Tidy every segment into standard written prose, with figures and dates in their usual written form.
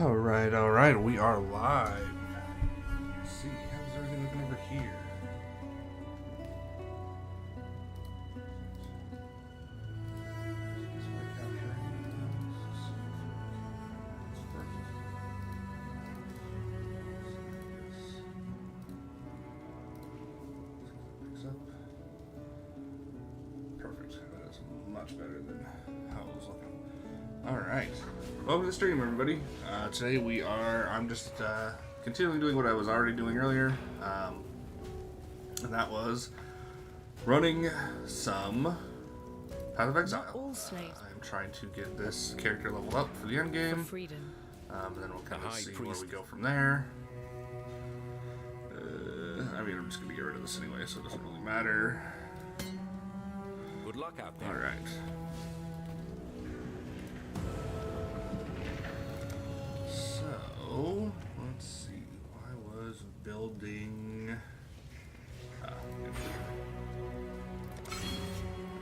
Alright, we are live. Let's see, how's everything looking over here? Perfect. That is much better than how it was looking. Alright. Welcome to the stream, everybody. Today I'm just continuing doing what I was already doing earlier, and that was running some Path of Exile. I'm trying to get this character leveled up for the end game, and then we'll kind of see where we go from there. I'm just going to get rid of this anyway, so it doesn't really matter. Good luck out there. Alright. So, let's see. I was building.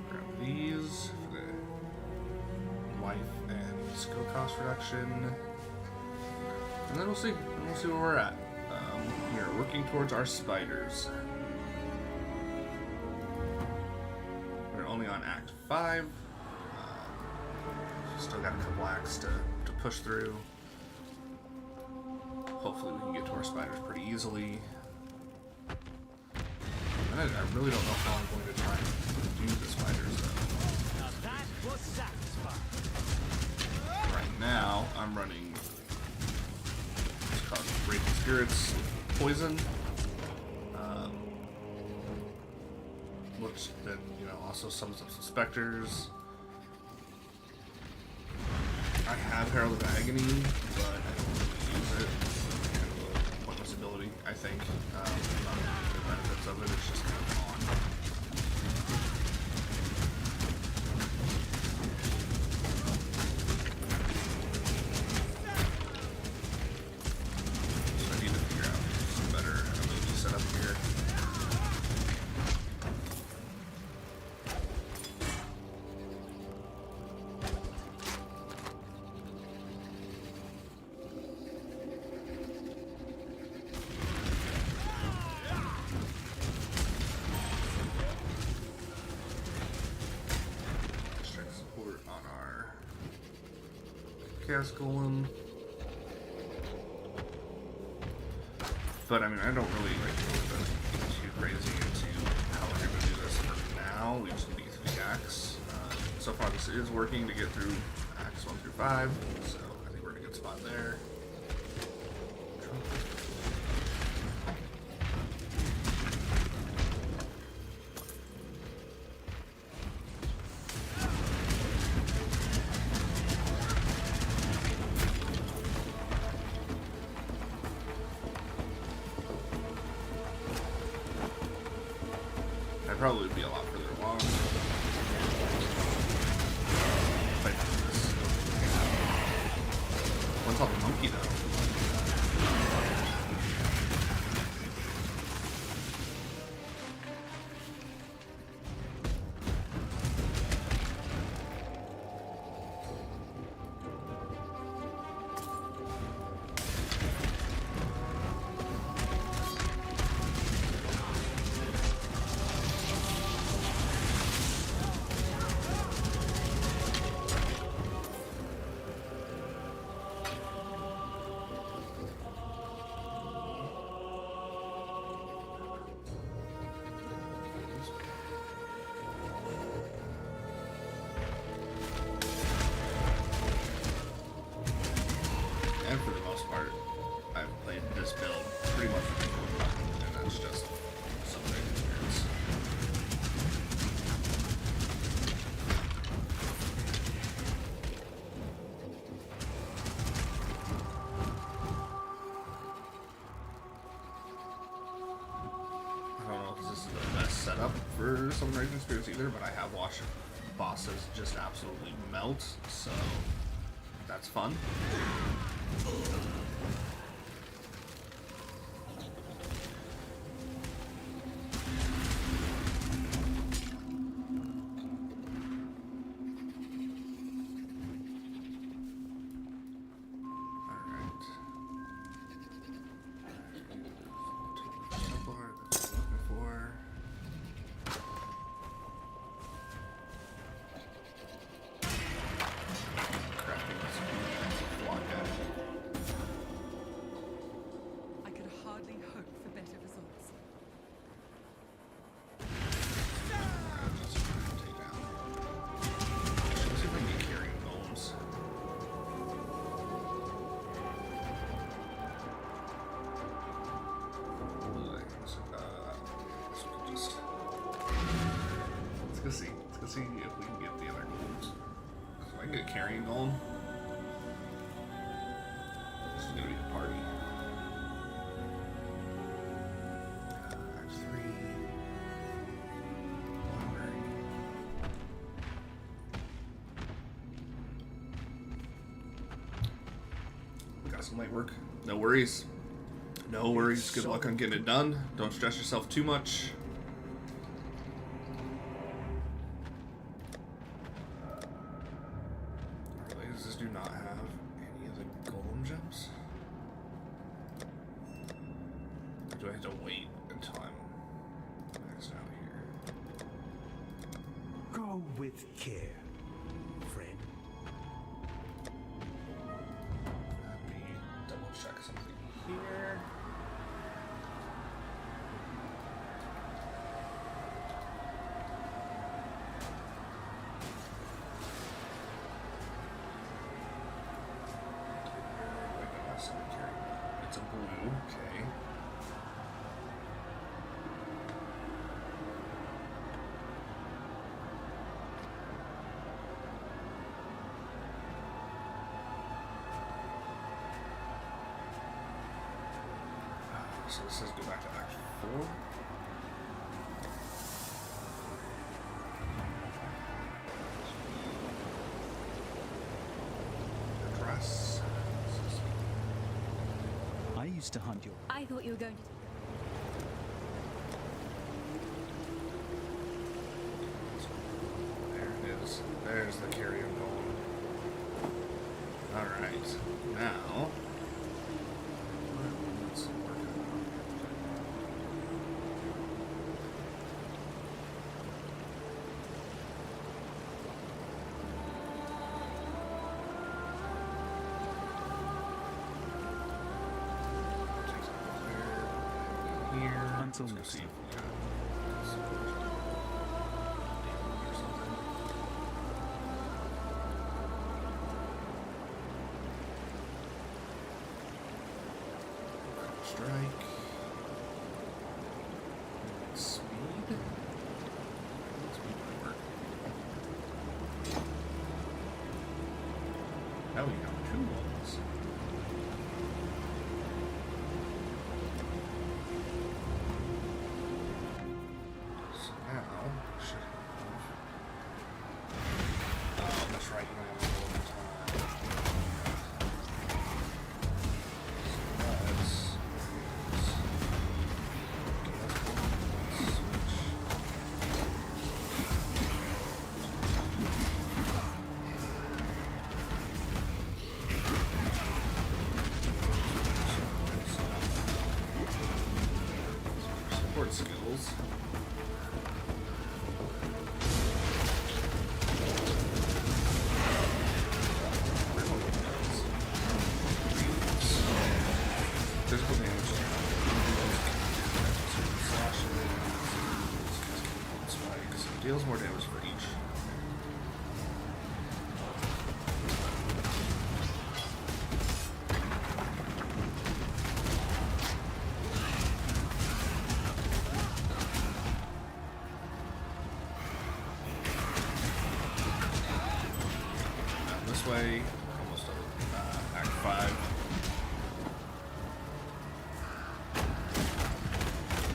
Grab these for the life and skill cost reduction. And then we'll see. We'll see where we're at. We are working towards our spiders. We're only on Act 5. Still got a couple acts to push through. Hopefully we can get to our spiders pretty easily. And I really don't know how I'm going to try and do the spiders though. Now that was satisfying. Right now I'm running what's called Raging Spirits Poison. Which then, also sums up some specters. I have Herald of Agony, but I don't really use it. Pointless ability, I think. Not the benefits of it, it's just kind of on. So I need to figure out some better ability setup here. Chaos Golem. But I don't really get too crazy into how we're going to do this for now. We just need to get through the acts. So far this is working to get through acts 1 through 5, so I think we're in a good spot there. I'd probably be a lot further along. What's all the monkey though? And for the most part, I've played this build pretty much with the button, and that's just some great experience. I don't know if this is the best setup for some Raging Spirits either, but I have watched bosses just absolutely melt, so that's fun. Alright. see if we can get the other gold. So I can get carrying gold. This is gonna be a party. Act 3. Library. Got some light work. No worries. No worries. Good luck on getting it done. Don't stress yourself too much. Really, does this do not have any of the golem gems? Or do I have to wait until I'm maxed out here? Go with care, friend. Let me double check something here. It's a blue, okay. So this says go back to Act 4. Address. I used to hunt your. I thought you were going to. There it is. There's the carrier golem. Alright. Now. Let's work it out. Here. Until Let's go next see time. if we got some damage or something. Strike. Speed. Speed might work. Now we have 2 ones. So now we should have. Oh, that's right. You don't have a little time. So let's. Support skills. Physical damage. Spikes. Deals more damage for each. This way, almost Act 5.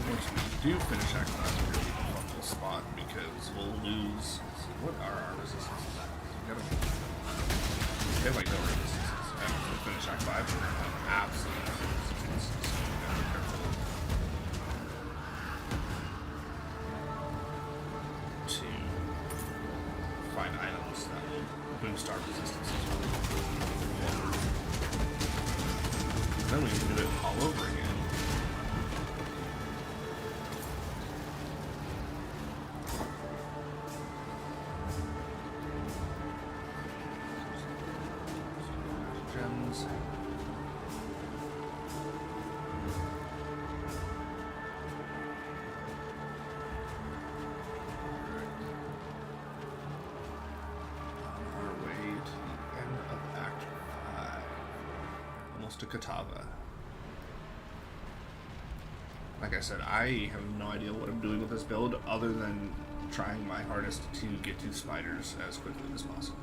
Once we do finish Act 5, we're going to be in a fuckable spot because we'll lose. Let's see, what are our resistances? We gotta. We have like no resistances. And if we finish Act 5, we're going to have absolute resistances. So we gotta be careful to find items that will boost our resistances. Then we can do it all over again. Gems. On our way to the end of Act 5. Almost to Katava. Like I said, I have no idea what I'm doing with this build other than trying my hardest to get to spiders as quickly as possible.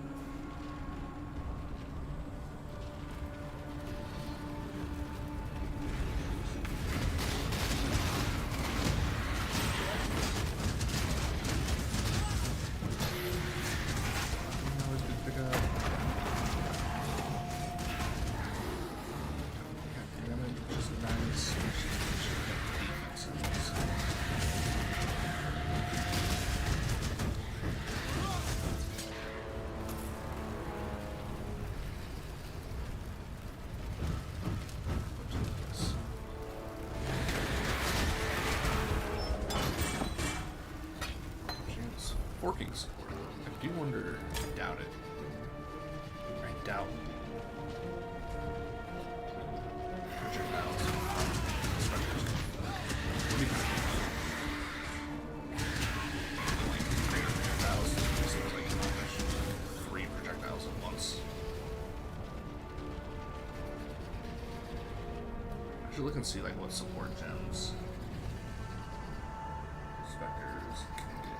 Forking support. I do wonder. I doubt it. I doubt. Projectiles. What do you think? Like, bigger projectiles. It seems like you can launch 3 projectiles at once. I should look and see like what support gems. Specters can get.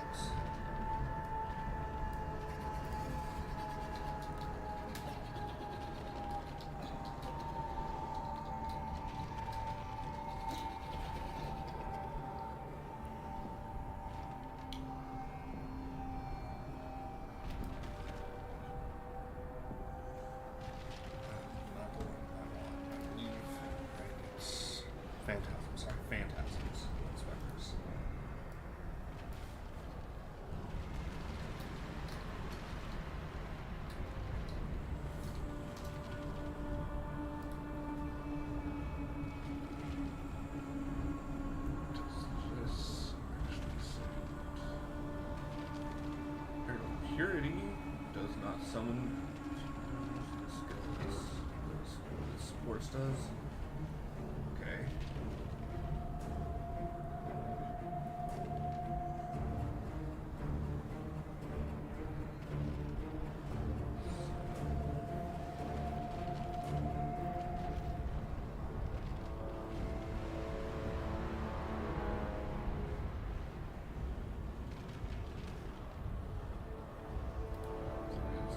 Phantasms, sorry, phantasms, specters. Does this actually say purity does not summon skills. Sports does. Okay.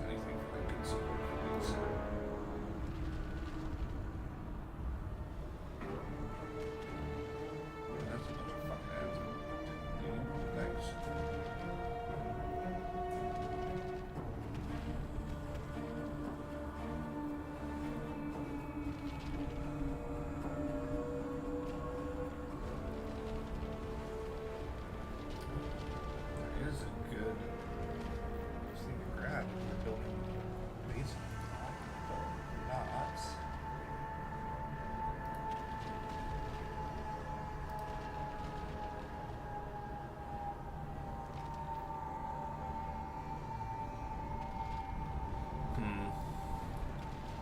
Anything that can support these? That's a bunch of fucking ads. Thanks. That is a good thing to grab when you're building bases. But not.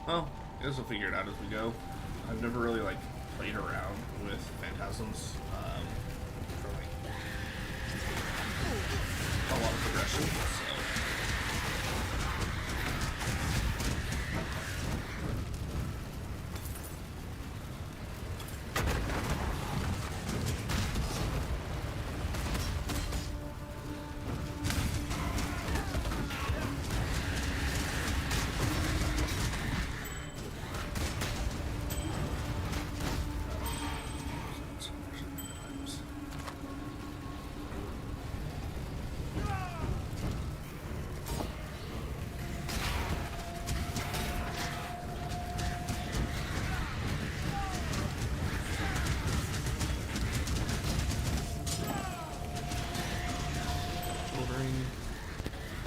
Well, I guess we'll figure it out as we go. I've never really like played around with phantasms for like a lot of progression. So.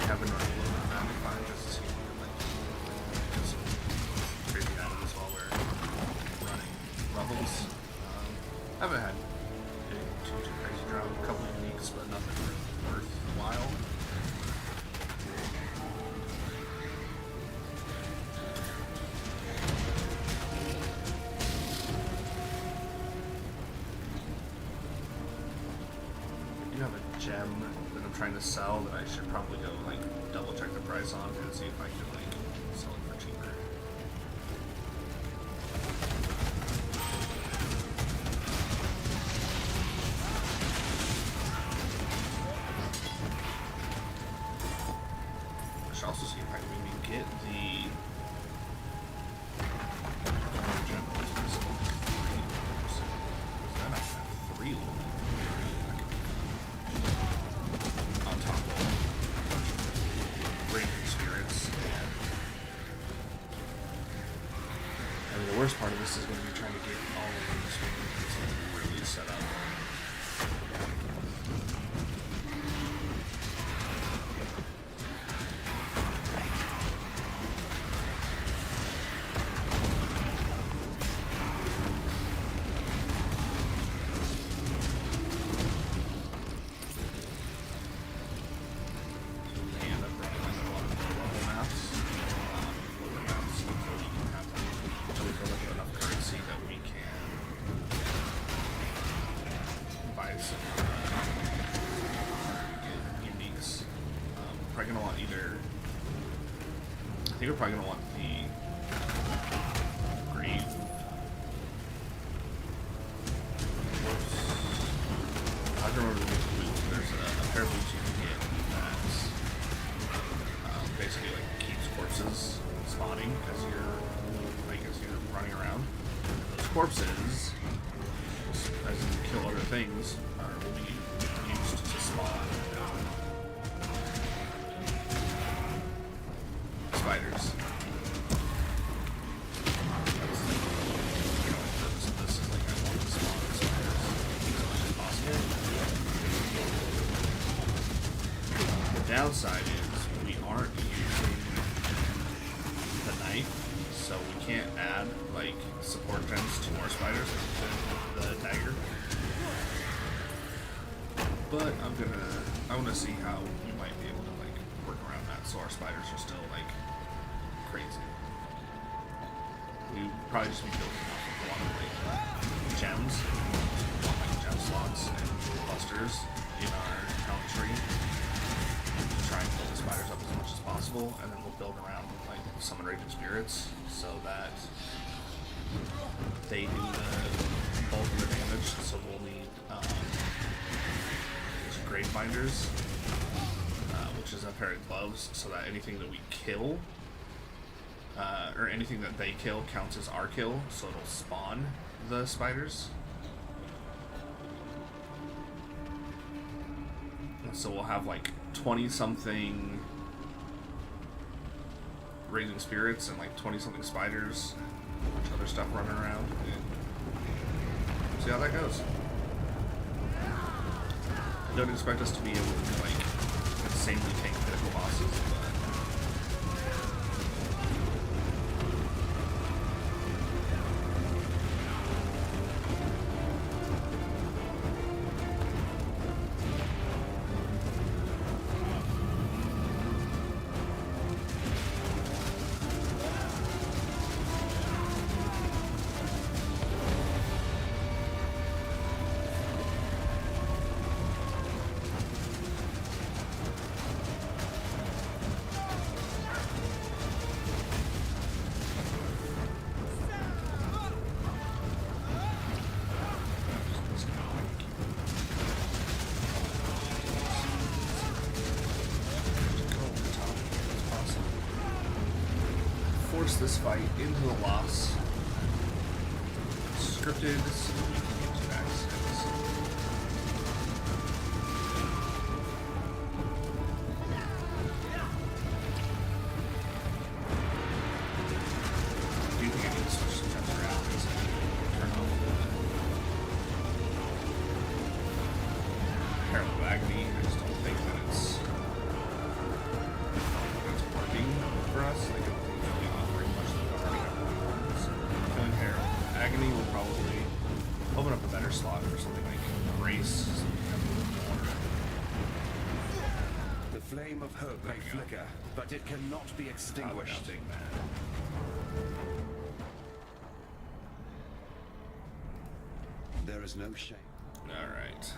Having a load of that if I just see like get some crazy items while we're running levels. I haven't had too crazy drop, a couple of uniques, but nothing worthwhile. You have a gem that I'm trying to sell that I should probably go like double check the price on and see if I can like sell it for cheaper. get the three on top of raging spirits. And the worst part of this is going to be trying to get all of these really set up. You're probably going to want the grave. I don't remember the boots. There's a pair of boots you can get that's basically like keeps corpses spawning as you're running around. Those corpses, as you kill other things, will be used to spawn spiders. The downside is we aren't using the knife, so we can't add like support gens to our spiders to the dagger. But I want to see how we might be able to like work around that, so our spiders are still like crazy. We probably just be building off of one like gems, like gem slots and clusters in our talent tree. Try and build the spiders up as much as possible, and then we'll build around like summon raging spirits so that they do the bulk of the damage. So we'll need grave binders, which is a pair of gloves, so that anything that we kill or anything that they kill counts as our kill, so it'll spawn the spiders. And so we'll have like 20 something raging spirits and like 20 something spiders, a bunch of other stuff running around, and see how that goes. I don't expect us to be able to like insanely tank critical bosses, but force this fight into the loss. Scripted so that we can get to access. I do think I need to switch some gems around because I turn off the Herald of Agony. I just don't think that it's working for us. Like, Agony will probably open up a better slot for something like Grace. So we have a little more. The flame of hope may flicker, but it cannot be extinguished. There is no shame. Alright.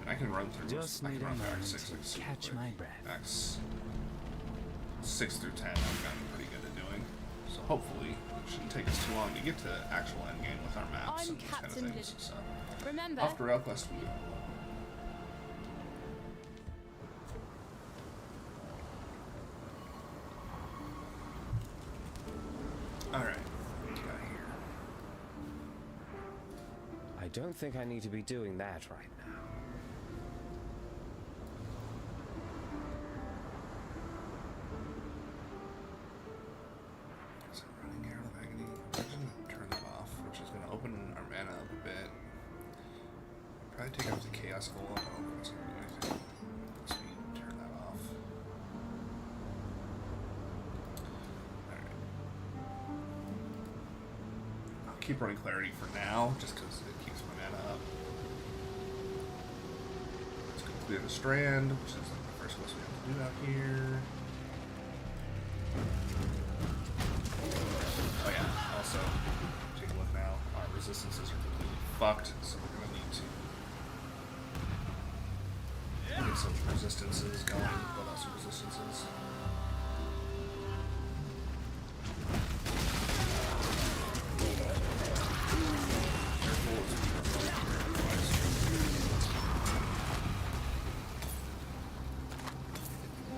I can run through Just I need can a run through moment Act 6 to like super catch quick. my breath. Acts 6 through 10 I've gotten pretty good at doing. So hopefully it shouldn't take us too long to get to actual endgame with our maps I'm and these kind of Captain things. So Remember, off to RailQuest we go. Alright, what do we got here? I don't think I need to be doing that right now. Is it running Arrow of Agony? I'm going to turn that off, which is going to open our mana up a bit. Probably take out the Chaos Golem. I don't know if it's going to do anything. Let's turn that off. Alright. I'll keep running Clarity for now, just because it keeps my mana up. Let's go clear the Strand, which is like the first quest we have to do out here. Oh yeah, also, take a look now. Our resistances are completely fucked, so we're going to need to get some resistances going. Build out some resistances.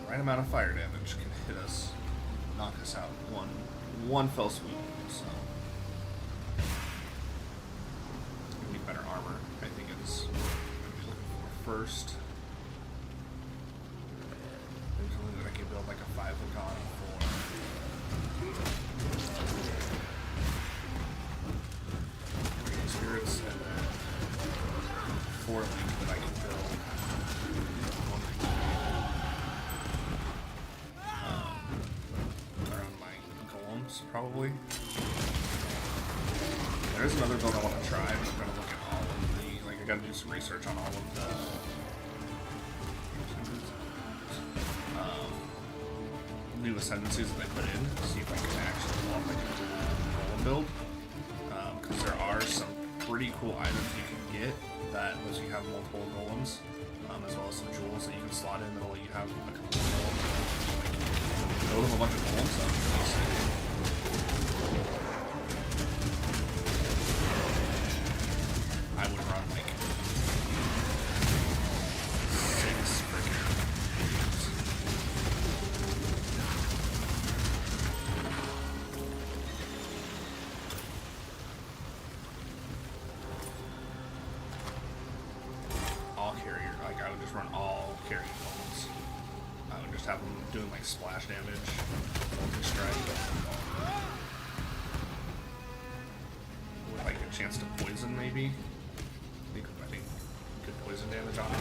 Right amount of fire damage can hit us, knock us out one fell swoop. So we need better armor. I think it's what I'm gonna be looking for first. There's something that I can build like a 5 Lagon for. 3 spirits and then 4 link that I can build. Around my golems, probably. There's another build I want to try. I'm just going to look at all of the, like, I got to do some research on all of the new ascendancies that they put in, see if I can actually pull off like a golem build. Because there are some pretty cool items you can get that lets you have multiple golems, as well as some jewels that you can slot in that'll let you have a couple of golems. Build up a bunch of golems, so that's really sick. I would run like 6 freaking golems. All carrier, like I would just run all carrier golems. I would just have them doing like splash damage, multi-strike, with like a chance to poison maybe. I think good poison damage on it.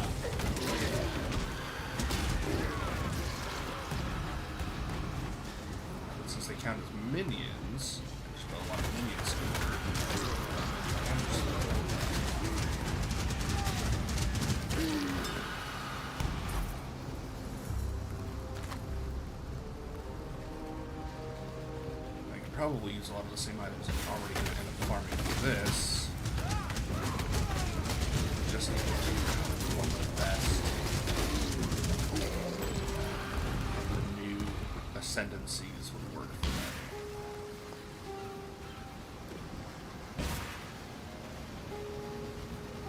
But since they count as minions, there's still a lot of minions to I could probably use a lot of the same items I'm already going to end up farming for this. Just need to figure out one of the best new ascendancies would work for that.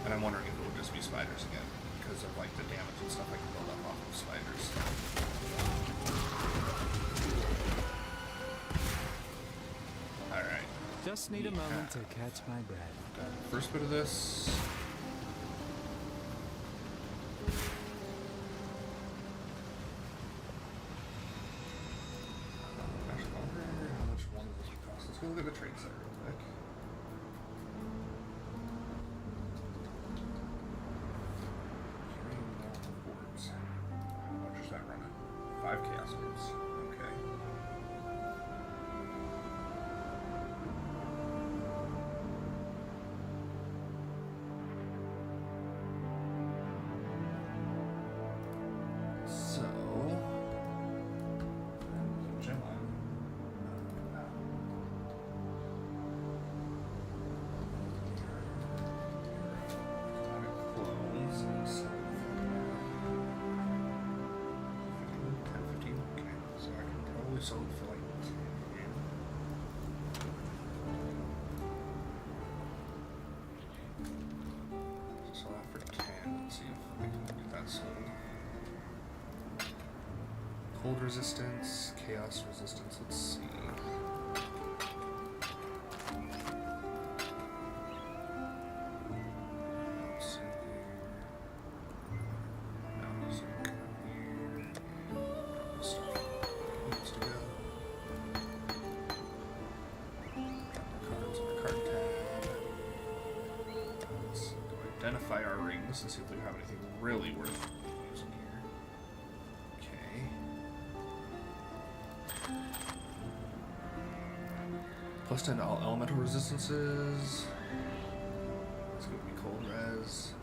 And I'm wondering if it would just be spiders again, because of like the damage and stuff I can build up off of spiders. Alright. Just need a moment to catch my breath. First bit of this. Actually, I wonder how much one of these would cost. Let's go look at the trade site real quick. Carrying multiple boards. How much is that running? 5 chaos orbs. Okay. So, gem on. Clones and so 10, 15. Okay, so I can probably sell it for like 10. Sell that for 10. Let's see if I can get that sold. Cold resistance, chaos resistance, let's see. identify our rings and see if we have anything really worth using here. Okay. Plus 10 to all elemental resistances. That's going to be cold res.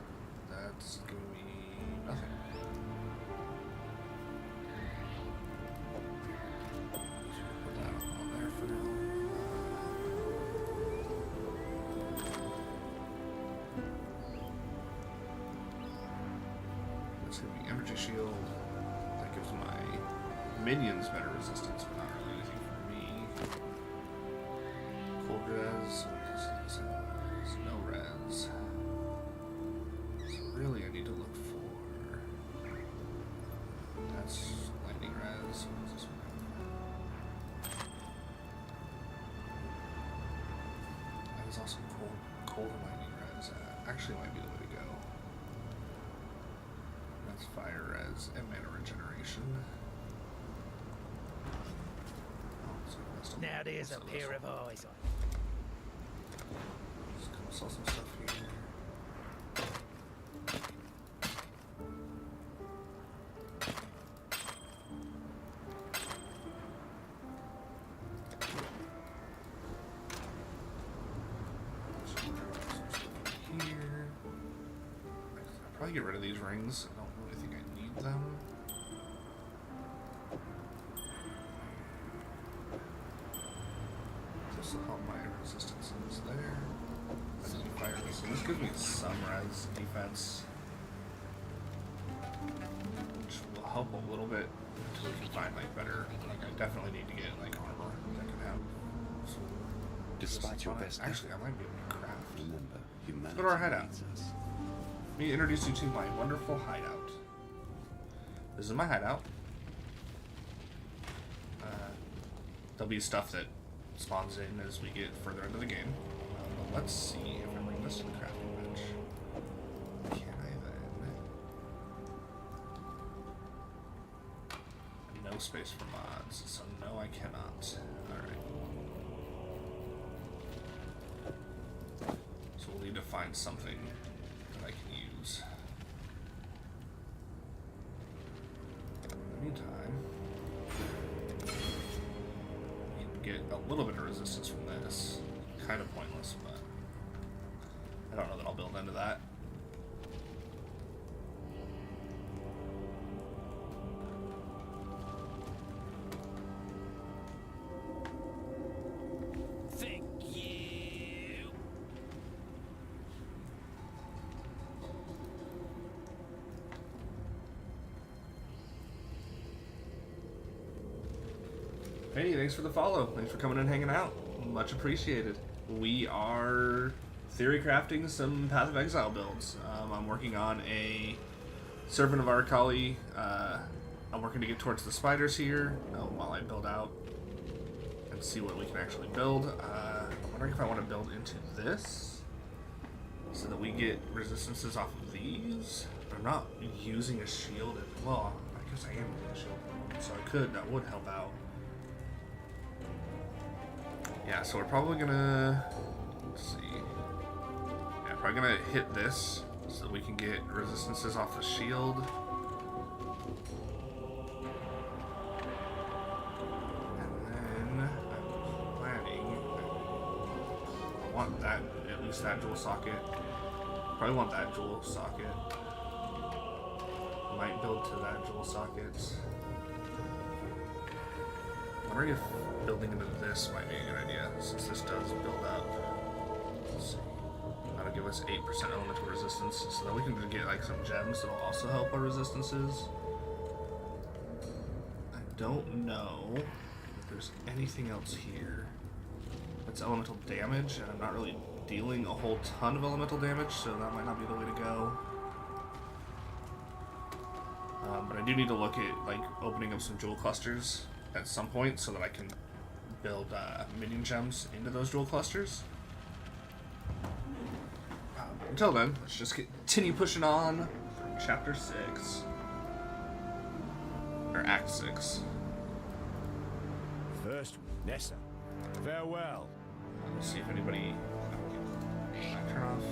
That's going to be nothing. Put that on there for now. That's going to be energy shield. That gives my minions better resistance, but not really anything for me. Cold res. There's no res. So really I need to look for... That's lightning res. What is this one? That is also cold and lightning res. Actually might be the way to go. That's fire res and mana regeneration. Oh, so that's Now there's a pair of eyes on. Just gonna sell some stuff here. Here. I'll probably get rid of these rings. I don't really think I need them. This will help my resistances there. That's any fire resistance. This gives me some res defense, which will help a little bit until we can find like better. Like I definitely need to get like armor that can have. Some Despite your resistance on it. best Actually, I might be able to craft. Remember, humanity Go to our hideout. needs us. Let me introduce you to my wonderful hideout. This is my hideout. There'll be stuff that spawns in as we get further into the game. But let's see if I bring this to the crafting bench. Can I then? No space for mods, so no, I cannot. Alright. So we'll need to find something that I can use. In the meantime, we can get a little bit of resistance from this. Kind of pointless, but I don't know that I'll build into that. Thank you. Hey, thanks for the follow. Thanks for coming and hanging out. Much appreciated. We are theory crafting some Path of Exile builds. I'm working on a Servant of Arcali. I'm working to get towards the spiders here while I build out and see what we can actually build. I'm wondering if I want to build into this so that we get resistances off of these. I'm not using a shield. Well, I guess I am using a shield, so I could. That would help out. Yeah, so we're probably gonna, let's see, yeah, probably gonna hit this so that we can get resistances off the shield. And then I'm planning, I want that, at least that jewel socket. Probably want that jewel socket. Might build to that jewel socket. I'm wondering if building into this might be a good idea, since this does build up. Let's see. That'll give us 8% elemental resistance, so that we can get like some gems that'll also help our resistances. I don't know if there's anything else here. That's elemental damage, and I'm not really dealing a whole ton of elemental damage, so that might not be the way to go. But I do need to look at like opening up some jewel clusters at some point so that I can build minion gems into those jewel clusters. But until then, let's just continue pushing on for chapter 6. Or act 6. First, Nessa. Farewell. Let's see if anybody... Turn off.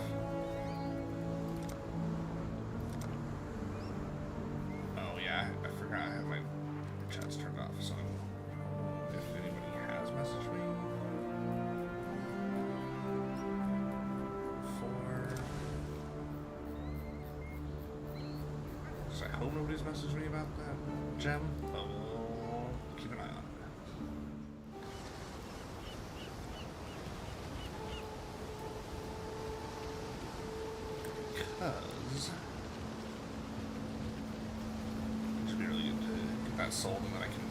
forgot I have my chats turned off, so if anybody has messaged me for... So I hope nobody's messaged me about that gem, but we'll keep an eye on it. Because it'd be really good to get that sold, and then I can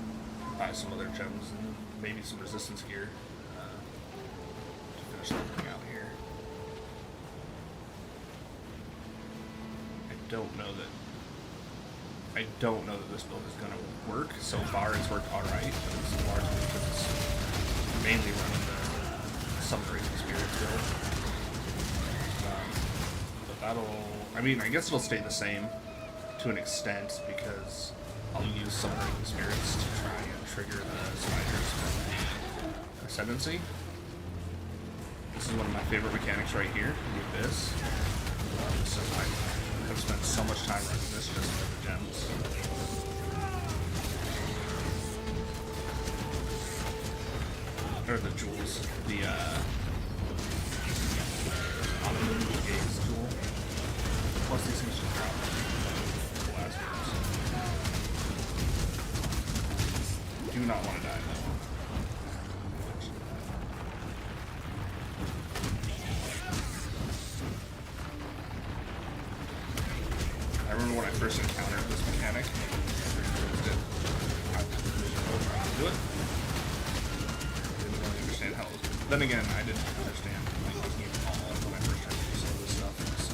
buy some other gems and maybe some resistance gear to finish everything out here. I don't know that this build is going to work. So far, it's worked alright, but it's largely because it's mainly running the Submarine Spirits build. But that'll... I mean, I guess it'll stay the same to an extent, because I'll use Submarine Spirits to try and trigger the spiders with the Ascendancy. This is one of my favorite mechanics right here, the Abyss. So I've spent so much time running this just for the gems. Or the jewels. The Gaze jewel. Plus these things just drop the last ones. Do not want to die though. I remember when I first encountered this mechanic, I was trying to do it. Didn't really understand how it was. Then again, I didn't understand like the game at all when I first tried to do some of this stuff. So.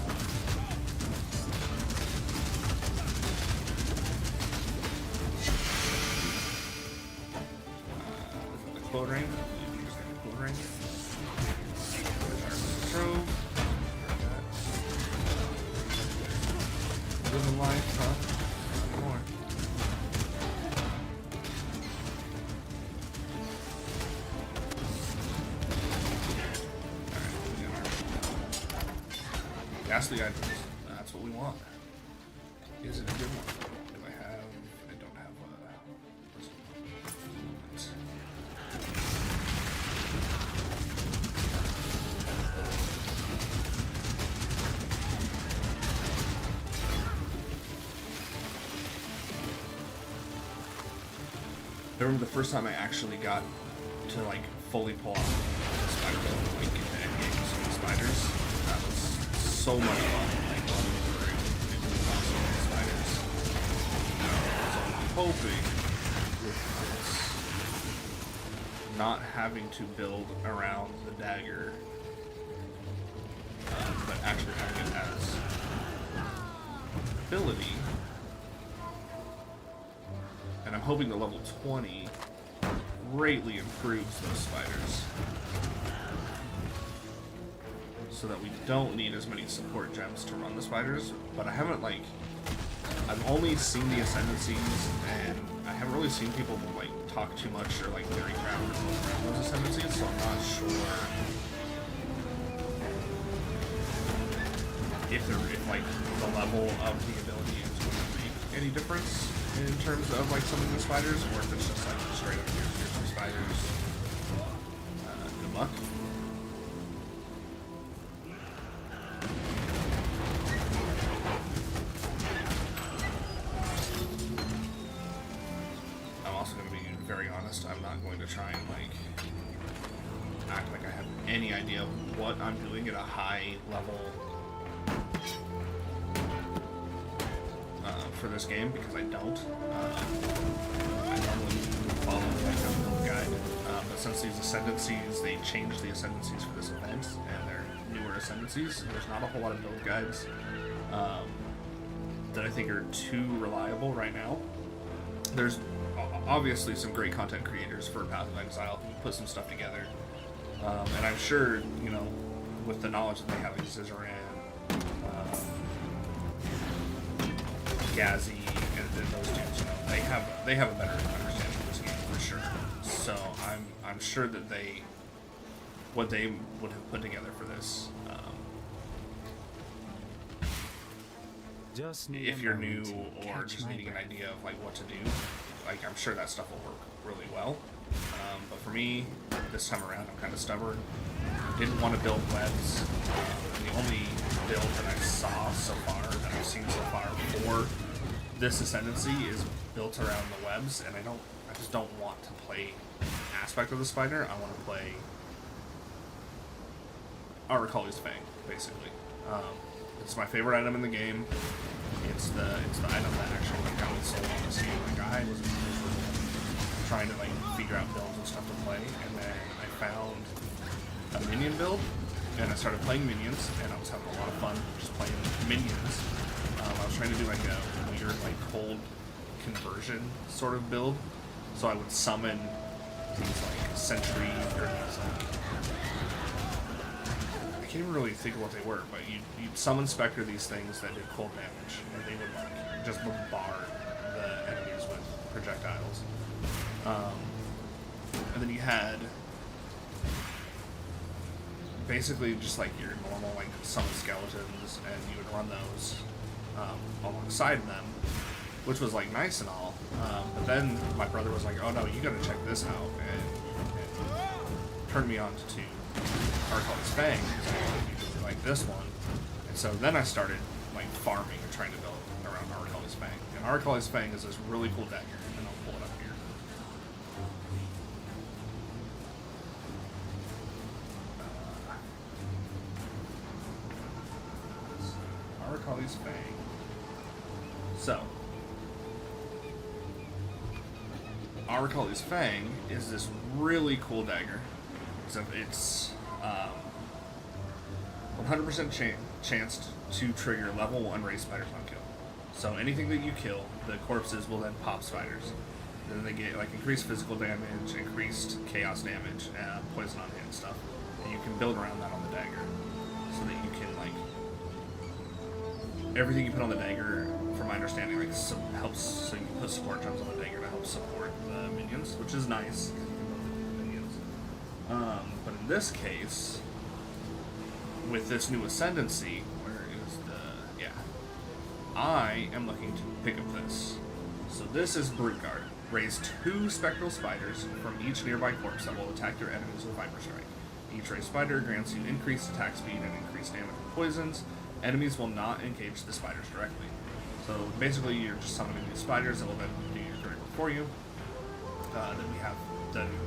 The quote ring. The quote ring. There's our trove. Living life, huh? Not more. Alright, we got our ghastly items. That's what we want. Is it a good one? Do I have... I don't have I remember the first time I actually got to like fully pull off the spider build, like get the end games of the spiders. That was so much fun. Like running through and doing awesome with the spiders. So I'm hoping with this not having to build around the dagger, but actually having it as ability. And I'm hoping the level 20 greatly improves those spiders, so that we don't need as many support gems to run the spiders. But I haven't like... I've only seen the Ascendancies, and I haven't really seen people like talk too much or like theory crap around those Ascendancies, so I'm not sure if like the level of the ability is going to make any difference in terms of like some of the spiders, or if it's just like straight up here's some spiders. Good luck. I'm also going to be very honest. I'm not going to try and like act like I have any idea of what I'm doing at a high level for this game, because I don't. I normally follow like a build guide, but since these Ascendancies, they changed the Ascendancies for this event, and they're newer Ascendancies, there's not a whole lot of build guides that I think are too reliable right now. There's obviously some great content creators for Path of Exile who put some stuff together, and I'm sure, you know, with the knowledge that they have, like Zizaran, Gazi, and those dudes, you know, they have a better understanding of this game for sure. So I'm sure that what they would have put together for this Just need if a you're new moment to or catch just my needing an breath. idea of like what to do, like I'm sure that stuff will work really well. But for me, this time around, I'm kind of stubborn. Didn't want to build webs. The only build that I saw so far, that I've seen so far for this Ascendancy is built around the webs, and I just don't want to play aspect of the spider. I want to play Aracali's Fang, basically. It's my favorite item in the game. It's the item that actually like, got me sold on this game. Like I was trying to like figure out builds and stuff to play, and then I found a minion build, and I started playing minions, and I was having a lot of fun just playing minions. I was trying to do like a weird like cold conversion sort of build, so I would summon these like sentry or these like I can't even really think of what they were, but you'd summon Spectre these things that did cold damage, and they would like just bombard the enemies with projectiles. And then you had basically just like your normal like summon skeletons, and you would run those alongside them, which was like nice and all. But then my brother was like, "Oh no, you gotta check this out," and turned me on to Aracali's Fang, like this one. And so then I started like farming and trying to build around Aracali's Fang. And Aracali's Fang is this really cool dagger, and I'll pull it up here. Aracali's Fang. So, Aracali's Fang is this really cool dagger. Except it's 100% chance to trigger level 1 raised spiders on kill. So anything that you kill, the corpses will then pop spiders. Then they get like increased physical damage, increased chaos damage, poison on hit and stuff. And you can build around that on the dagger, so that you can like everything you put on the dagger, from my understanding, like helps. So you can put support gems on the dagger to help support the minions, which is nice. But in this case, with this new Ascendancy, where is the... yeah. I am looking to pick up this. So this is Brute Guard. Raise 2 spectral spiders from each nearby corpse that will attack your enemies with Viper Strike. Each raised spider grants you increased attack speed and increased damage from poisons. Enemies will not engage the spiders directly. So basically you're just summoning these spiders that will then do your dirty work for you.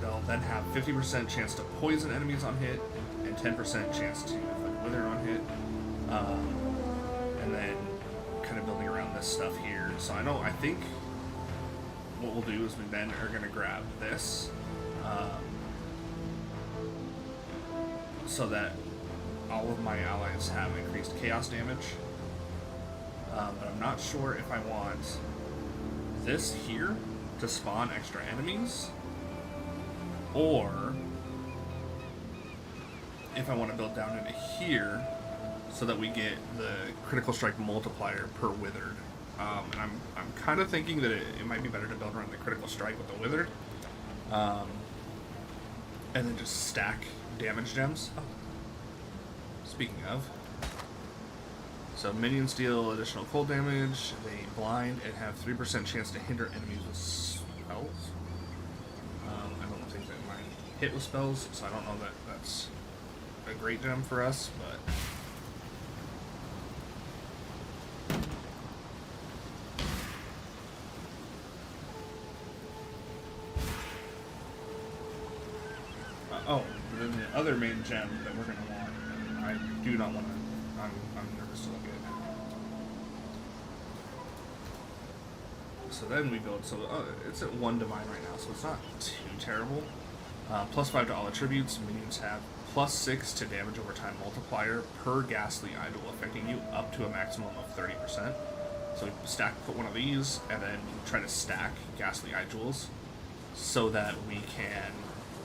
They'll then have 50% chance to poison enemies on hit, and 10% chance to wither on hit. And then kind of building around this stuff here. So I think what we'll do is we then are going to grab this, so that all of my allies have increased chaos damage. But I'm not sure if I want this here to spawn extra enemies, or if I want to build down into here so that we get the critical strike multiplier per withered. And I'm kind of thinking that it might be better to build around the critical strike with the withered, and then just stack damage gems. Oh. Speaking of, so minions deal additional cold damage, they blind, and have 3% chance to hinder enemies with spells. I don't think that mine hit with spells, so I don't know that that's a great gem for us, but... oh, then the other main gem that we're going to want, and I do not want to... I'm nervous to look at. So then we build, so it's at 1 divine right now, so it's not too terrible. +5 to all attributes. Minions have +6 to damage over time multiplier per ghastly idol, affecting you up to a maximum of 30%. So we put one of these, and then try to stack ghastly idols, so that we can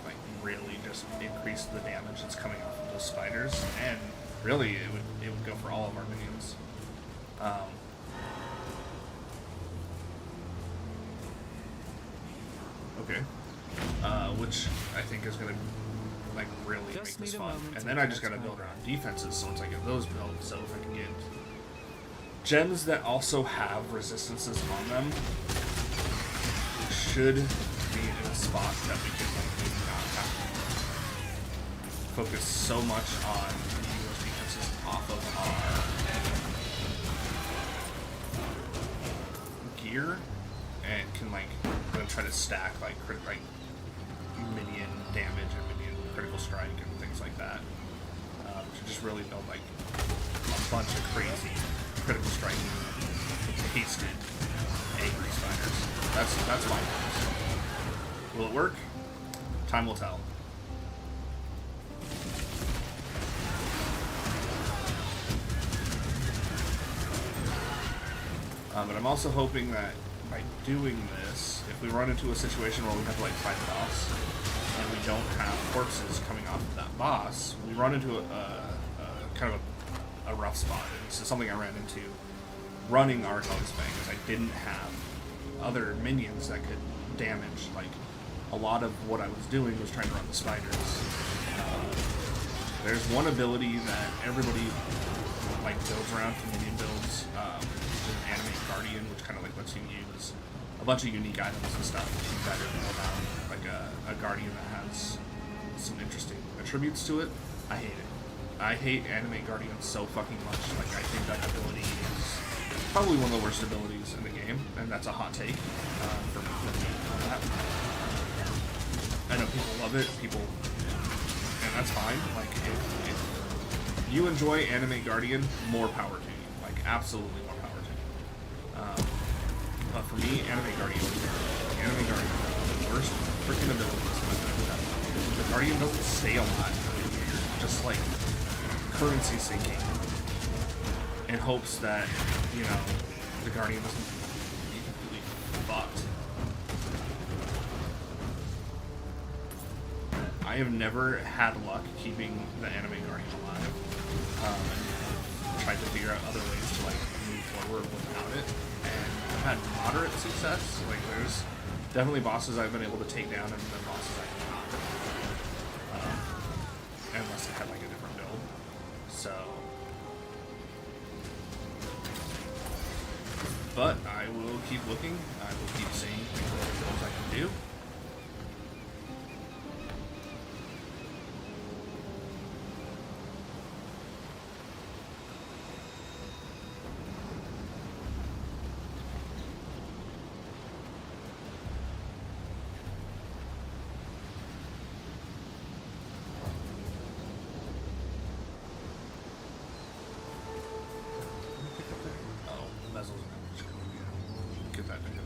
like really just increase the damage that's coming off of those spiders, and really it would go for all of our minions. Okay. Which I think is gonna like really Just make this need a fun. moment And to then I just catch gotta my build breath. around defenses, so once I get those built, so if I can get gems that also have resistances on them should be in a spot that we can like maybe not have to focus so much on keeping those defenses off of our gear, and can like then try to stack like minion damage and minion critical strike and things like that, to just really build like a bunch of crazy critical strike hasted angry spiders. That's my goals. Will it work? Time will tell. But I'm also hoping that by doing this, if we run into a situation where we have to like fight the boss and we don't have corpses coming off of that boss, we run into a kind of a rough spot. And this is something I ran into running Argon's Fang, is I didn't have other minions that could damage. Like, a lot of what I was doing was trying to run the spiders. There's one ability that everybody like builds around for minion builds, which is an Animate Guardian, which kind of like lets you use a bunch of unique items and stuff that are more about like a guardian that has some interesting attributes to it. I hate it. I hate Animate Guardians so fucking much. Like, I think that ability is probably one of the worst abilities in the game, and that's a hot take for me on that. I know people love it, and that's fine. Like, if you enjoy Animate Guardian, more power to you. Like, absolutely more power to you. But for me, Animate Guardian is Animate Guardian is one of the worst freaking abilities I've ever had. The Guardian doesn't stay alive. You're just like currency sinking in hopes that, you know, the Guardian doesn't be completely fucked. I have never had luck keeping the Animate Guardian alive, and tried to figure out other ways to like move forward without it, and I've had moderate success. Like, there's definitely bosses I've been able to take down, and then bosses I cannot, unless I had like a different build. So, but I will keep looking. I will keep seeing what other builds I can do. Get that nigga.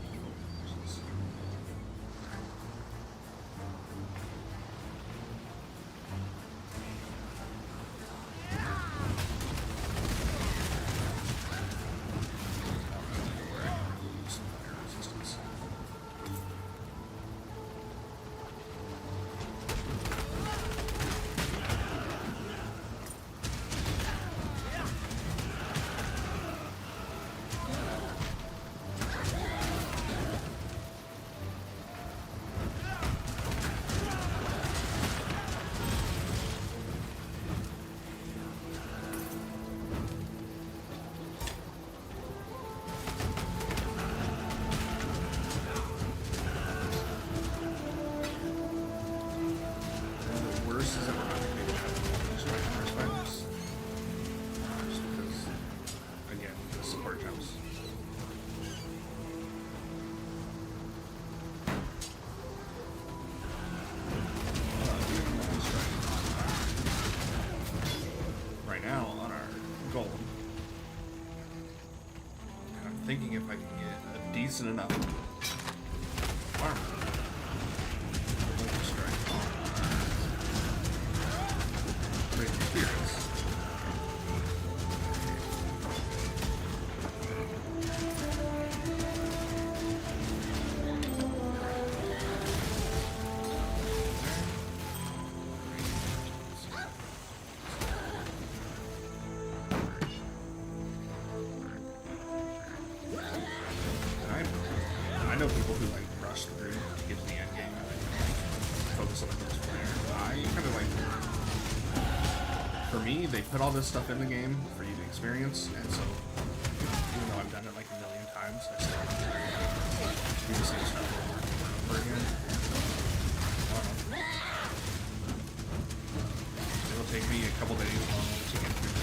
Thinking if I can get a decent enough armor. Strike on Raven Spirits. I know people who like rush through to get to the end game and like focus on the multiplayer. I kind of like, for me, they put all this stuff in the game for you to experience, and so runs. I still do the same stuff over again. It'll take me a couple days longer to get through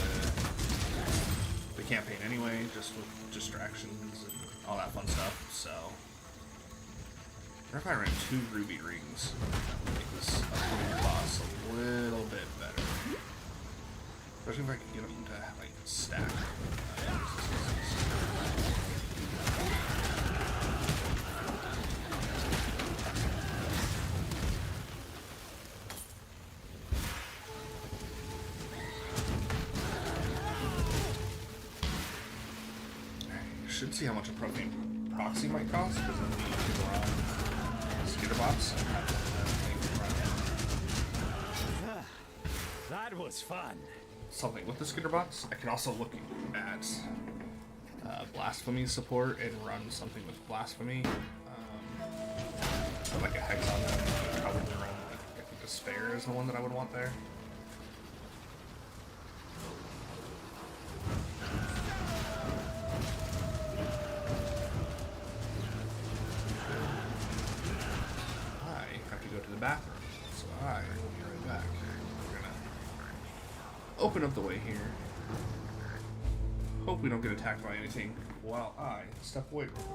the campaign anyway, just with distractions and all that fun stuff. So, what if I ran 2 ruby rings? That would make this upcoming boss a little bit better. Especially if I can get them to like stack. Should see how much a propane proxy might cost, because then we can run skitter bots and have That was fun. something with the skitter bots. I can also look at blasphemy support and run something with blasphemy. Put like a hex on them. I'd probably run like, I think despair is the one that I would want there. The bathroom, so I will be right back. We're gonna open up the way here. Hope we don't get attacked by anything while I step away real quick.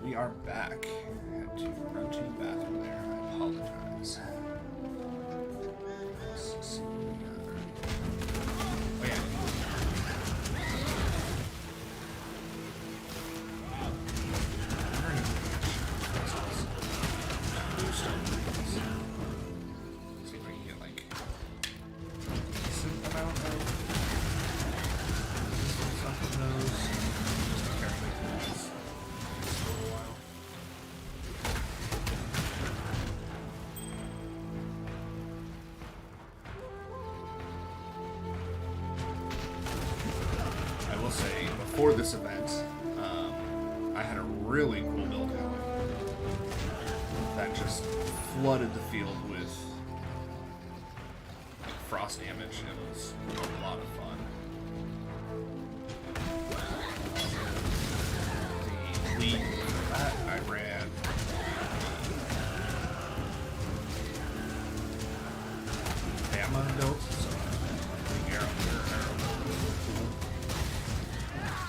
we are back. I had to run to the bathroom there. I apologize. Let's see what we got. Oh yeah. See if I can get like a decent amount of stuff in those. Just to carry these for a little while. I will say, before this event, I had a really cool build going that just flooded the field with frost damage. It was a lot of fun. The lead for that, I ran Bama build, so arrow.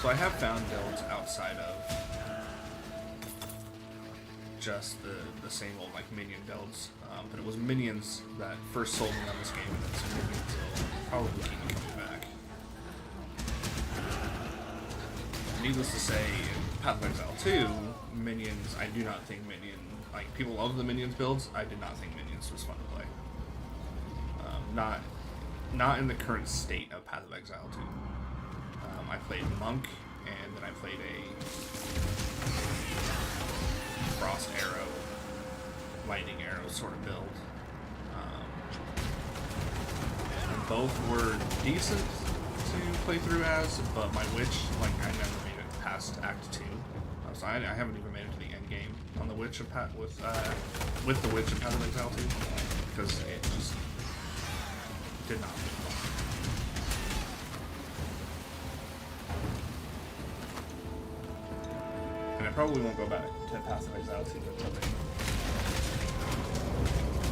So I have found builds outside of just the same old like minion builds, but it was minions that first sold me on this game, and it's minions will probably keep me coming back. Needless to say, in Path of Exile 2, minions, I do not think like people love the minions builds. I did not think minions was fun to play. Not in the current state of Path of Exile 2. I played Monk, and then I played a Frost Arrow, Lightning Arrow sort of build. And both were decent to play through as, but my Witch, like, I never made it past Act 2. So I haven't even made it to the end game on the Witch of with the Witch of Path of Exile 2, because it just did not feel fun. And I probably won't go back to Path of Exile 2 until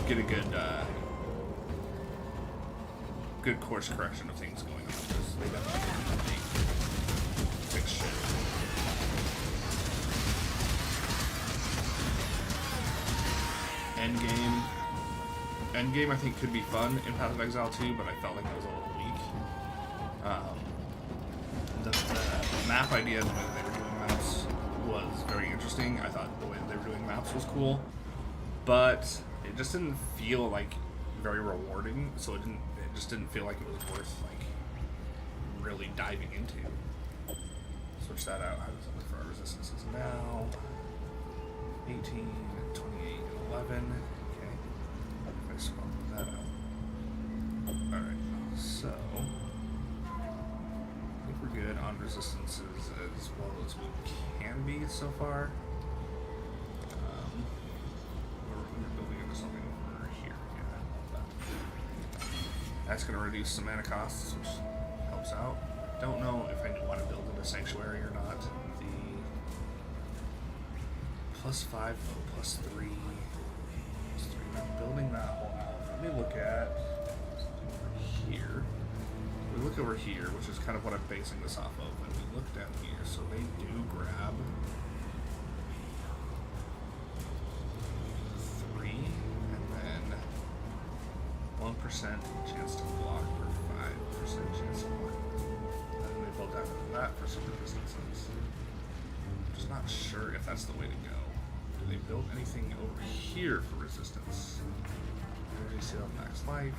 they get a good course correction of things going on, because they definitely fix shit. Endgame I think could be fun in Path of Exile 2, but I felt like it was a little weak. The map ideas when they were doing maps was very interesting. I thought the way that they were doing maps was cool, but it just didn't feel like very rewarding. So it just didn't feel like it was worth like really diving into. Switch that out. How does it look for our resistances now? 18, 28, 11. Okay. If I swap that out. Alright, so I think we're good on resistances as well as we can be so far. We're building into something over here. Yeah, that. That's going to reduce some mana costs, which helps out. Don't know if I want to build into Sanctuary or not. The +5, oh, +3. I'm building that whole out. Let me look at over here. We look over here, which is kind of what I'm basing this off of, and we look down here. So they do grab 3, and then 1% chance to block or 5% chance to block. And then they build after that for some resistances. I'm just not sure if that's the way to go. Do they build anything over here for resistance? Energy shield max life.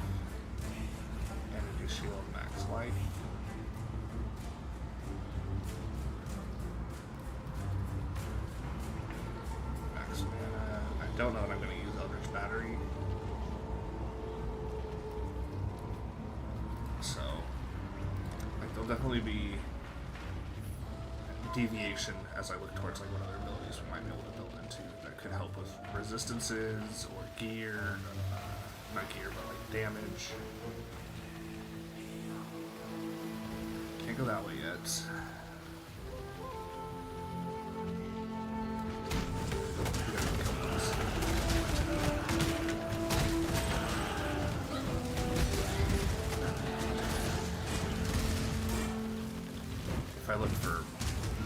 Energy shield max life. Max mana. I don't know that I'm going to use Eldritch Battery. So, like, there'll definitely be deviation as I look towards like what other abilities we might be able to build into that could help with resistances or gear, not gear but like damage. Can't go that way yet. If I look for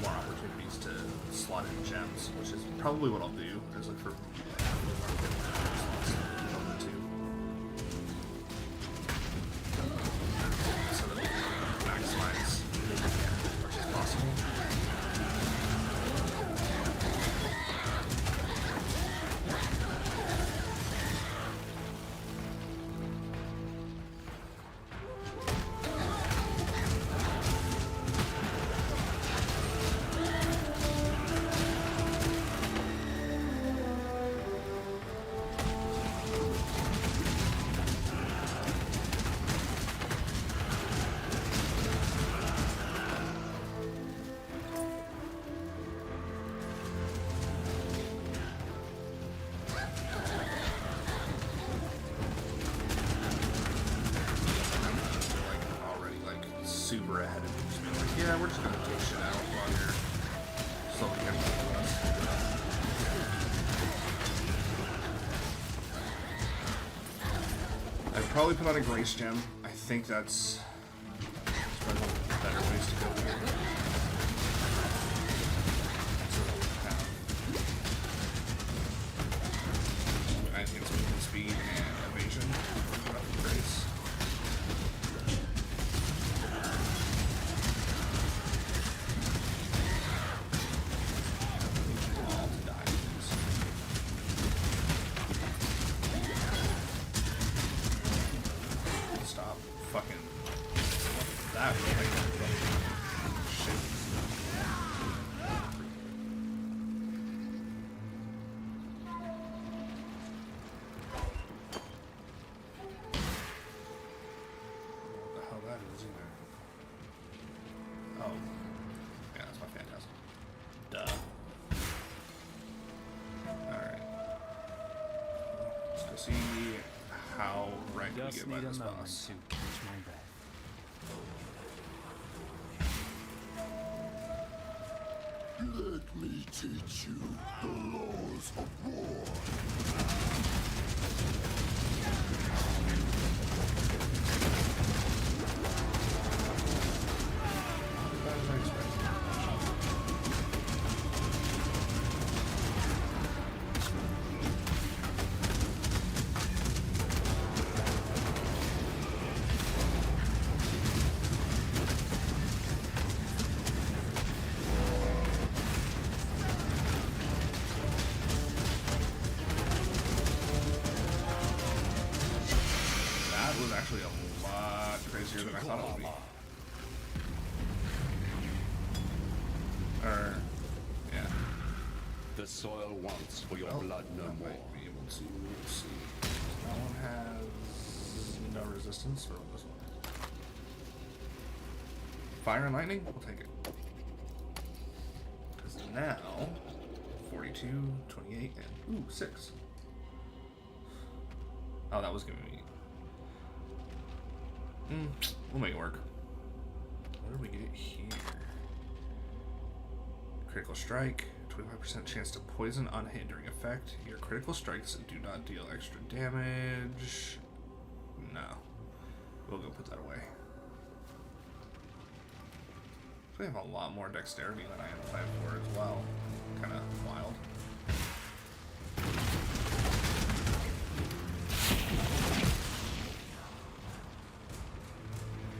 more opportunities these to slot in gems, which is probably what I'll do. Is look for slots too, so that we can maximize as much as possible. Super ahead of me, just being like, yeah, we're just gonna take shit out while you're slowly getting up to us. I'd probably put on a Grace Gem. I think that's probably one of the better ways to go here. So I think it's movement speed and evasion. Grace. That really shit. What the hell that is either. Oh. Yeah, that's my Phantasm. Duh. Alright. Let's go see how right we Just get by need a this moment boss. to catch my breath. Let me teach you the laws of war. That was unexpected. That was actually a lot crazier than I thought it would be. Or, yeah. The soil wants for your blood no I more. might be able to see. That one has no resistance for this one. Fire and lightning? We'll take it. Because now, 42, 28, and ooh, 6. Oh, that was giving me. We'll make it work. What did we get here? Critical strike, 25% chance to poison unhindering effect. Your critical strikes do not deal extra damage. No. We'll go put that away. So we have a lot more dexterity than I am 5 for as well. Kind of wild.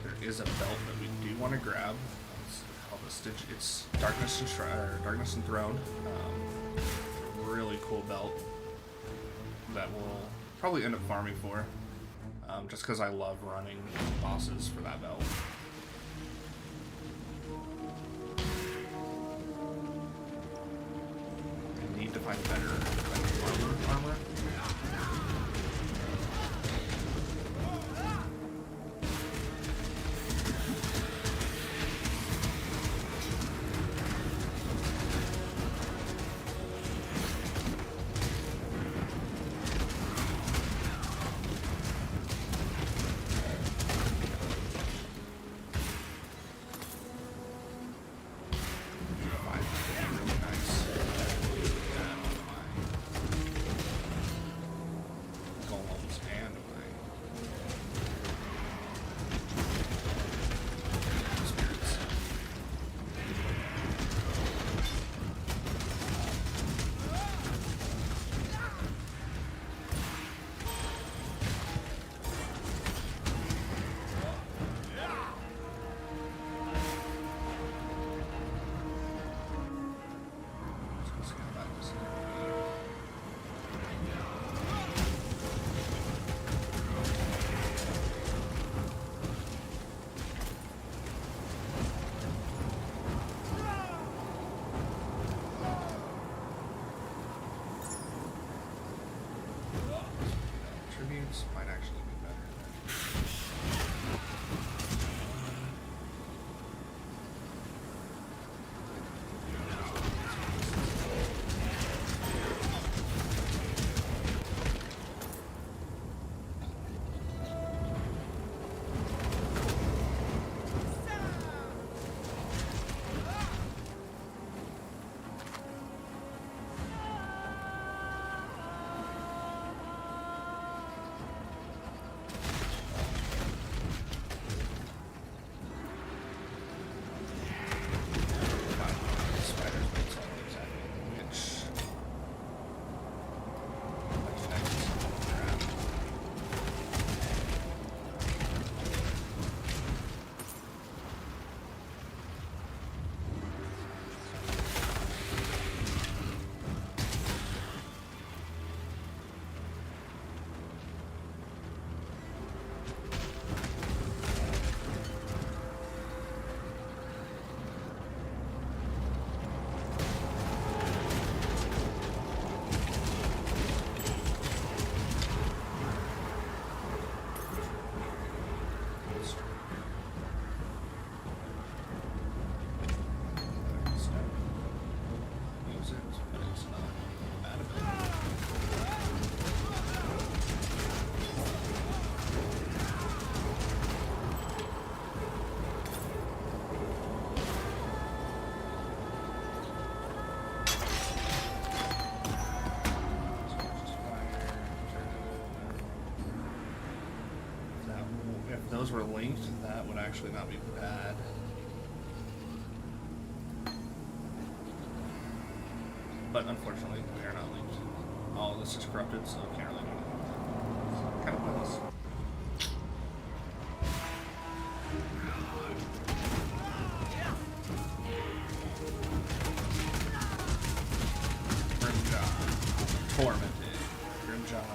There is a belt that we do want to grab. It's called a Stitch. It's Darkness Enthroned. Really cool belt that we'll probably end up farming for. Just because I love running bosses for that belt. I need to find better armor. might actually be better. If those were linked, that would actually not be bad. But unfortunately, they are not linked. All of this is corrupted, so I can't really do anything. It's kind of pointless. Grimjaw. Tormented. Grimjaw,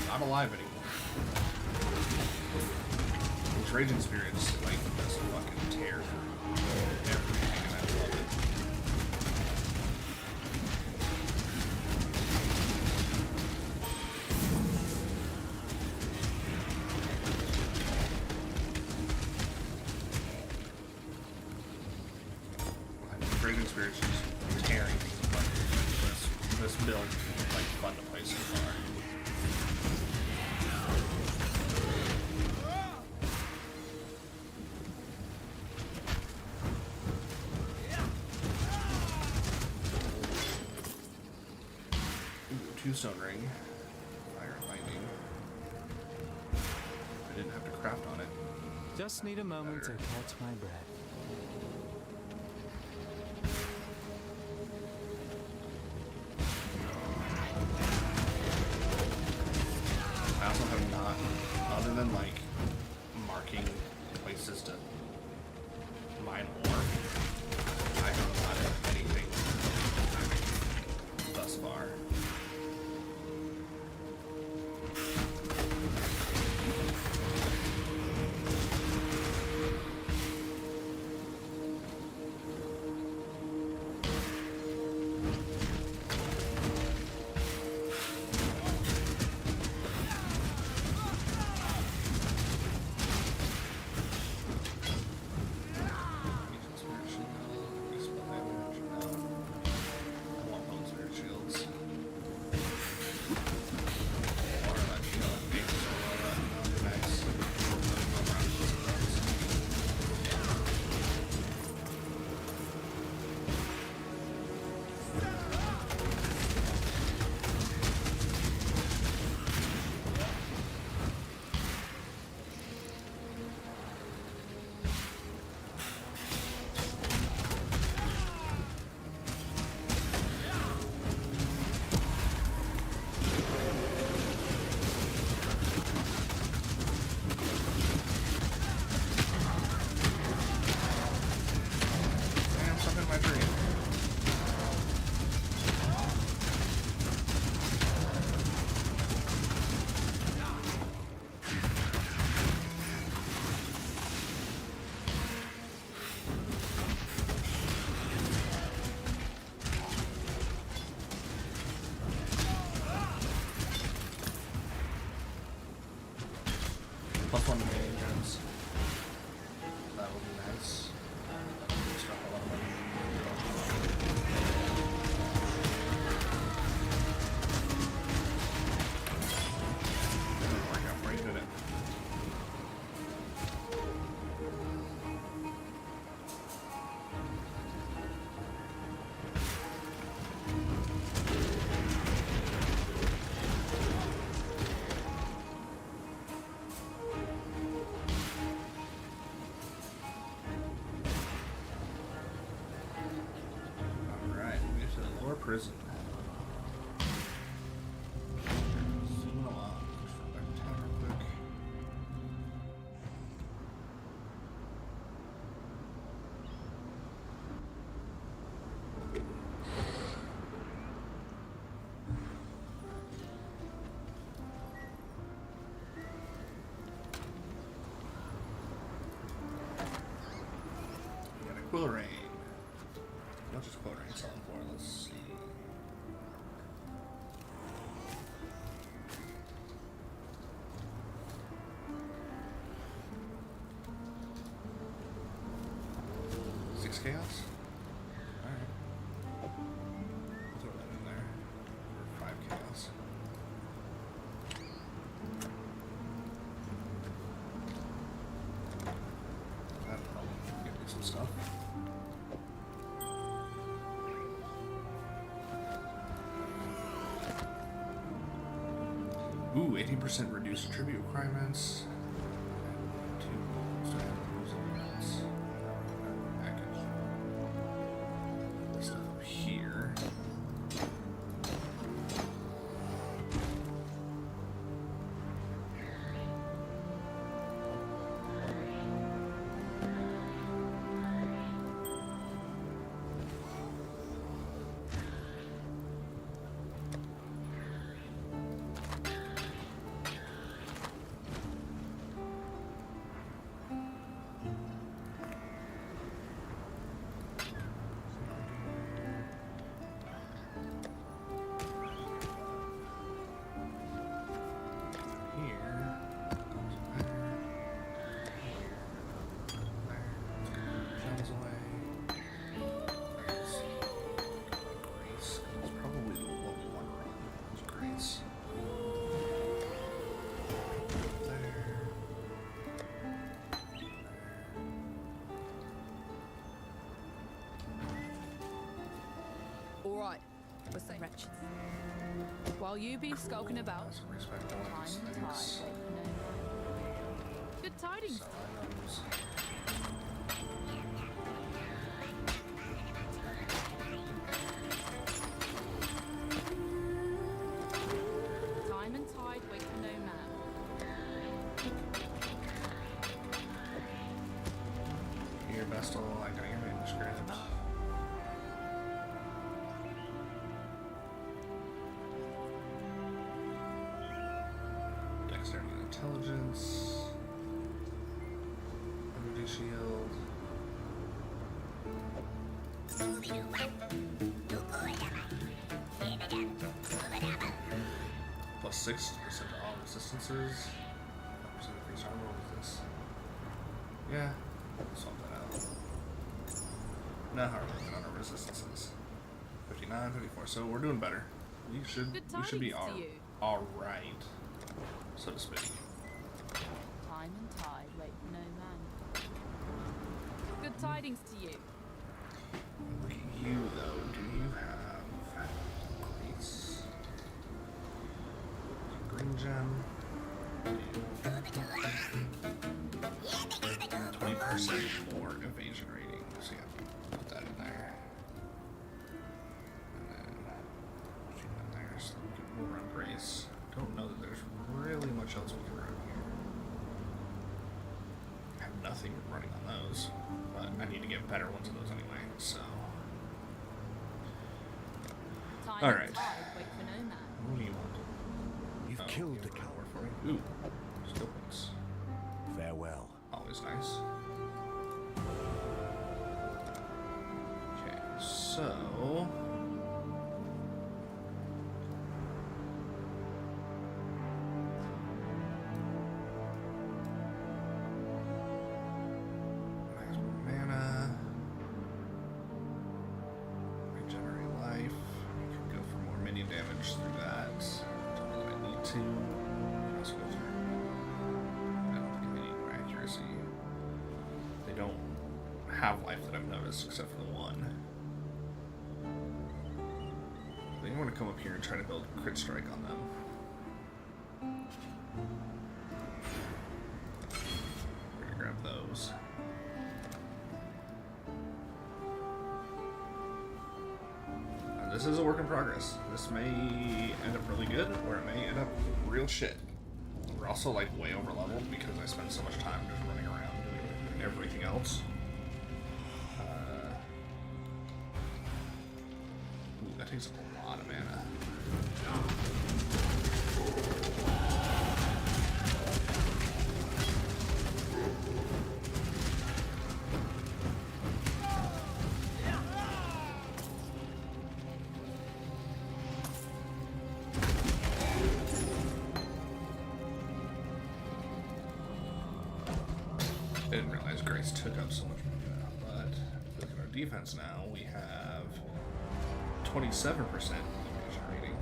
not alive anymore. These raging spirits, like, just fucking tear through everything, and I love it. Like, raging spirits just tearing things apart. This build is like fun to play so far. Stone ring, fire and lightning. I didn't have to craft on it. Just need a moment to catch my breath. I also have not, other than like marking places to mine ore, I have not had anything thus far. I want bone spirit shields. Plus 1 to melee gems. That would be nice. Stuff a lot of money. Didn't work out for you, did it? Alright, we get to the lower prison. Zoom along. Just run back to town real quick. We got a quill rain. What is quill rain selling for? Let's see. Six chaos? Alright. Throw that in there. Or 5 chaos. That'll probably give me some stuff. Ooh, 18% reduced tribute requirements. 2 goals to have those events. Package. This stuff up here. Here. Goes there. There. Travels away. Grace. Grace. It's probably the level 1 run. It's Grace. There. All right, with the wretches. While you be skulking about, Some respect time points. and Thanks. tide wait for no man. Good tidings. Sell items. Time and tide wait for no man. Here, Vestal, I got your manuscript. Dexterity and intelligence. Energy shield. Plus 6% to all resistances. 5% increase armor. What is this? Yeah, we'll swap that out. Not hard working on our resistances. 59, 54. So we're doing better. We should be Tidings to you. all right, so to speak. Time and tide wait for no man. Good tidings to you. Look at you though. Do you have grace? Green gem. 20% more evasion rating. So yeah, put that in there. And then keep that in there so we can run grace. Don't know that there's really much else we can run here. I have nothing running on those, but I need to get better ones of those anyway. So, Time all and right. tide wait for no man. What do you want? You've Oh, killed you the have coward. more for me. Ooh, skill points. Farewell. Always nice. Okay, so push through that. Don't know that I need to. Let's go through. I don't think I need more accuracy. They don't have life that I've noticed except for the one. I think I want to come up here and try to build crit strike on them. We're gonna grab those. This is a work in progress. This may end up really good, or it may end up real shit. We're also like way over leveled because I spend so much time just running around doing everything else. Ooh, that takes a lot of mana. I didn't realize Grace took up so much mana, but look at our defense now. We have 27% evasion rating,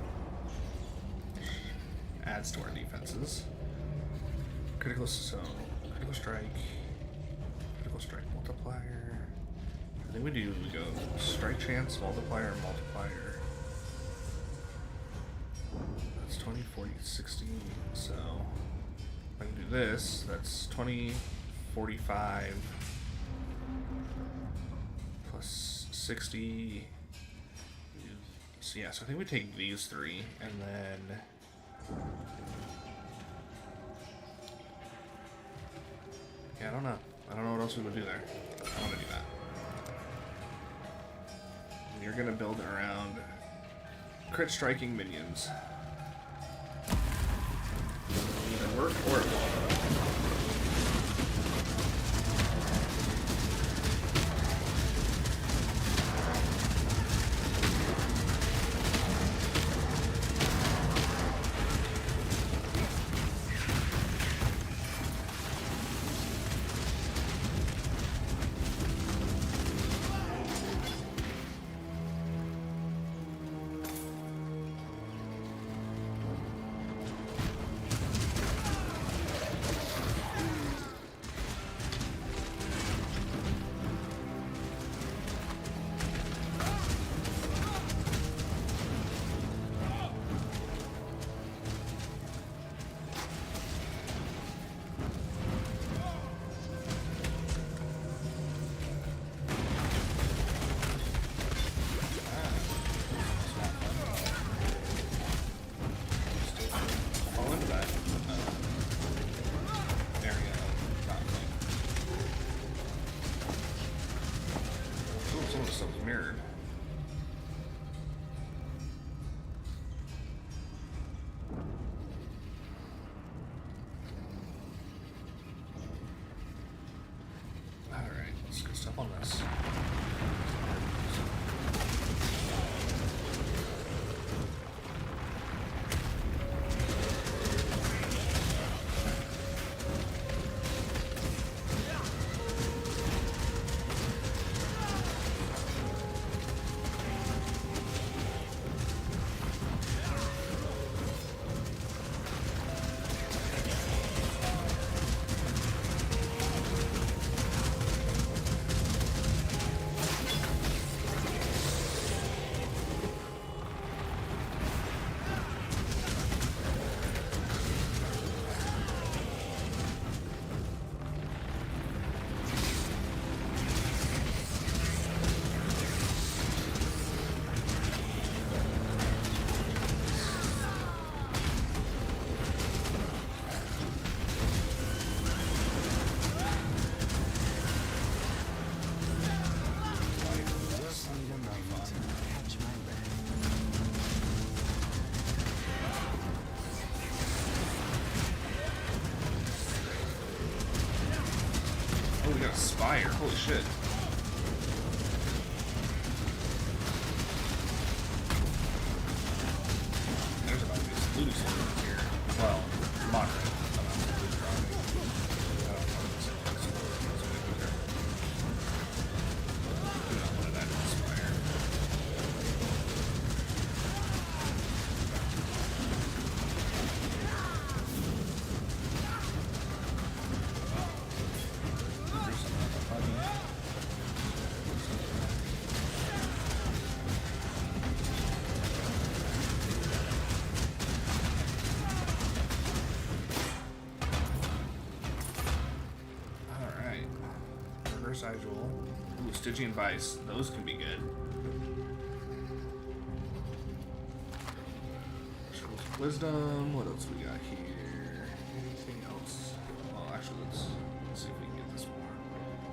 which adds to our defenses. Critical strike multiplier. I think we go strike chance, multiplier, multiplier. That's 20, 40, 60. So if I can do this, that's 20, 45 plus 60. So yeah, so I think we take these three and then yeah, I don't know what else we would do there. I want to do that. And you're gonna build it around crit striking minions. It'll either work or it won't. Mirrored. Alright, let's go step on this. Oh, we got a spire. Holy shit. There's about to be some loot over here. Well, moderate. SoA Jewel. Ooh, Stygian Vice. Those can be good. Wisdom. What else we got here? Anything else? Well, actually, let's see if we can get this more.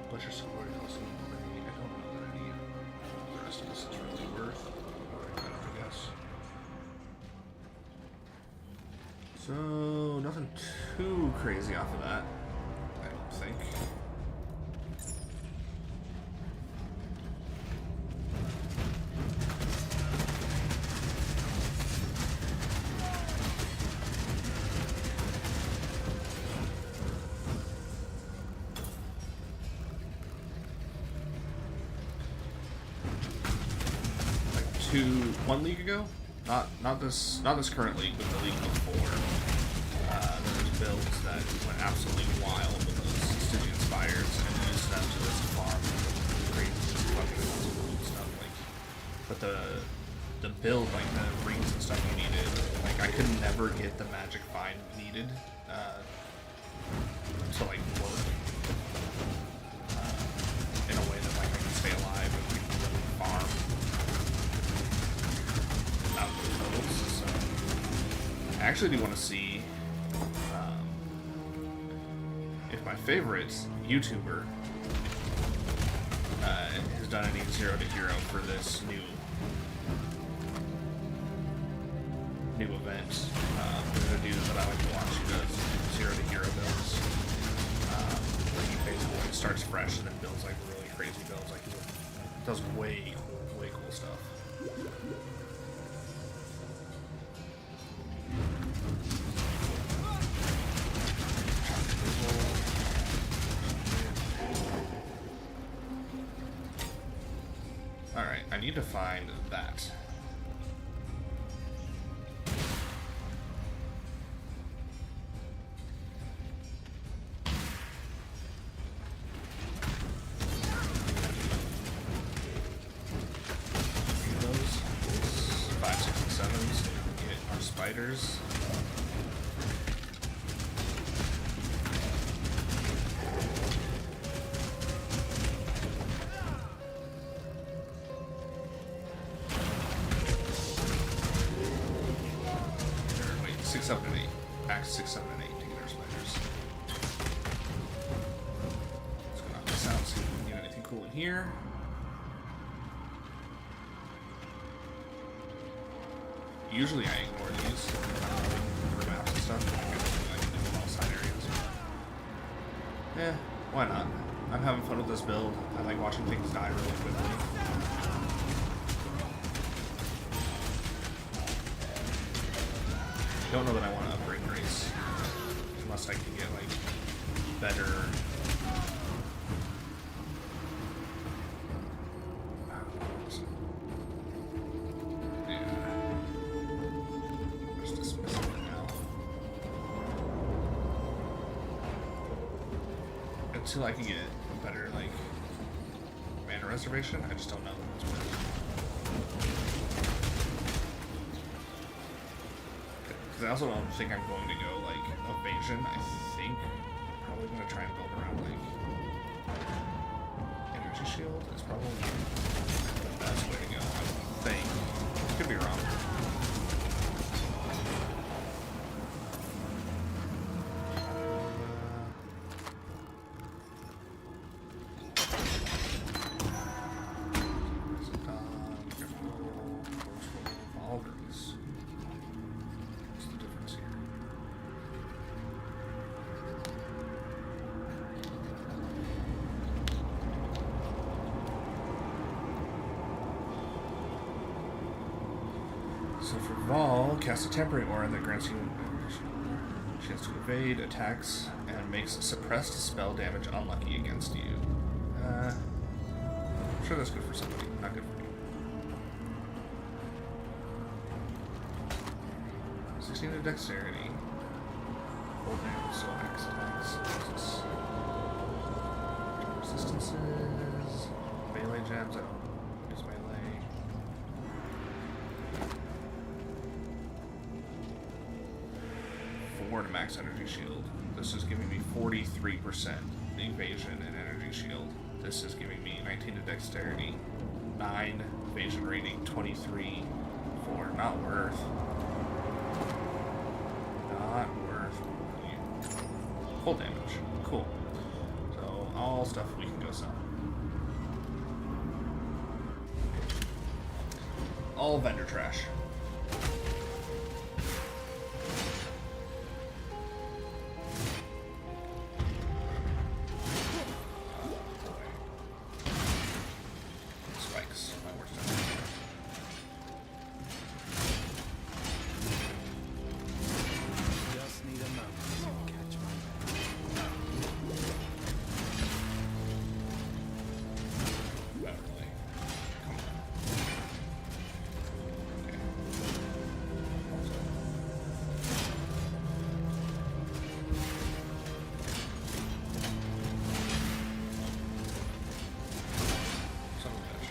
Butcher Sword. Also, I don't know that any of the rest of this is really worth. I guess. So nothing too crazy off of that. I don't think. One league ago, not this current league, but the league before. There's builds that went absolutely wild with those Stygian Spires and used them to just farm crazy fucking stuff. Like, but the build, like the rings and stuff you needed, like I could never get the magic find needed to like work in a way that like I can stay alive and we can really farm. So I actually do want to see if my favorite YouTuber has done any 0 to hero for this new event. There's a dude that I like to watch who does 0 to hero builds. Where he basically like starts fresh and then builds like really crazy builds. Like he does way cool stuff. Alright, I need to find that. Those 5, 6, and 7s so we can get our spiders. Wait, 6, 7, and 8. Back 6, 7, and 8 to get our spiders. Let's go knock this out, see if we can get anything cool in here. Usually I ignore these for maps and stuff. I can do them all side areas. Eh, why not? I'm having fun with this build. I like watching things die really quickly. Don't know that I want to upgrade Grace. Unless I can get like better. Until I can get a better, like, mana reservation, I just don't know that it's worth it. Because I also don't think I'm going to go, like, evasion. I think I'm probably going to try and build around, like, energy shield is probably the best way to go, I think. Could be wrong. So for Vol, cast a temporary aura that grants you a chance to evade attacks and makes suppressed spell damage unlucky against you. I'm sure that's good for somebody, not good for me. 16 to dexterity. Full damage, so axe attacks. Resistances. Melee jabs, I don't use melee. To max energy shield. This is giving me 43% evasion and energy shield. This is giving me 19 to dexterity, 9 evasion rating, 23 for not worth. Not worth. Full damage. Cool. So all stuff we can go sell. All vendor trash. Spikes. My worst enemy. Just need a moment to catch my breath. Beverly. Come on. Okay. Son of a bitch.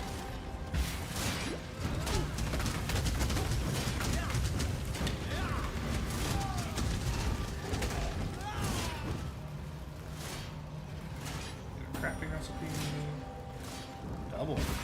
Crafting recipe. Double resistance.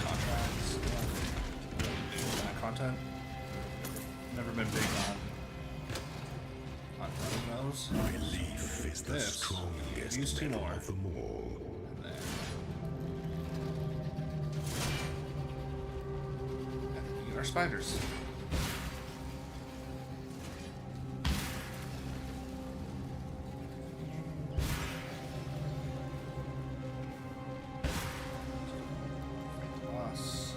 Contracts. Content. Never been big on running those. Belief is the This. strongest Use 2 metal more. of them all. And then we get our spiders. Plus.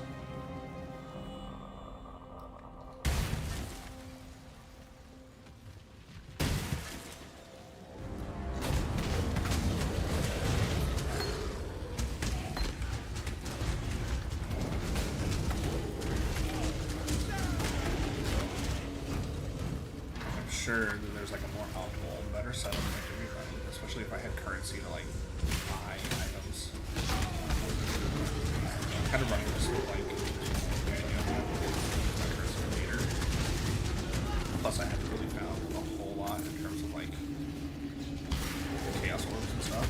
I'm sure that there's like a more optimal, better setup that I could be running, especially if I had currency to like buy items. I'm kind of running this with like the idea of having my currency later. Plus, I haven't really found a whole lot in terms of like chaos orbs and stuff.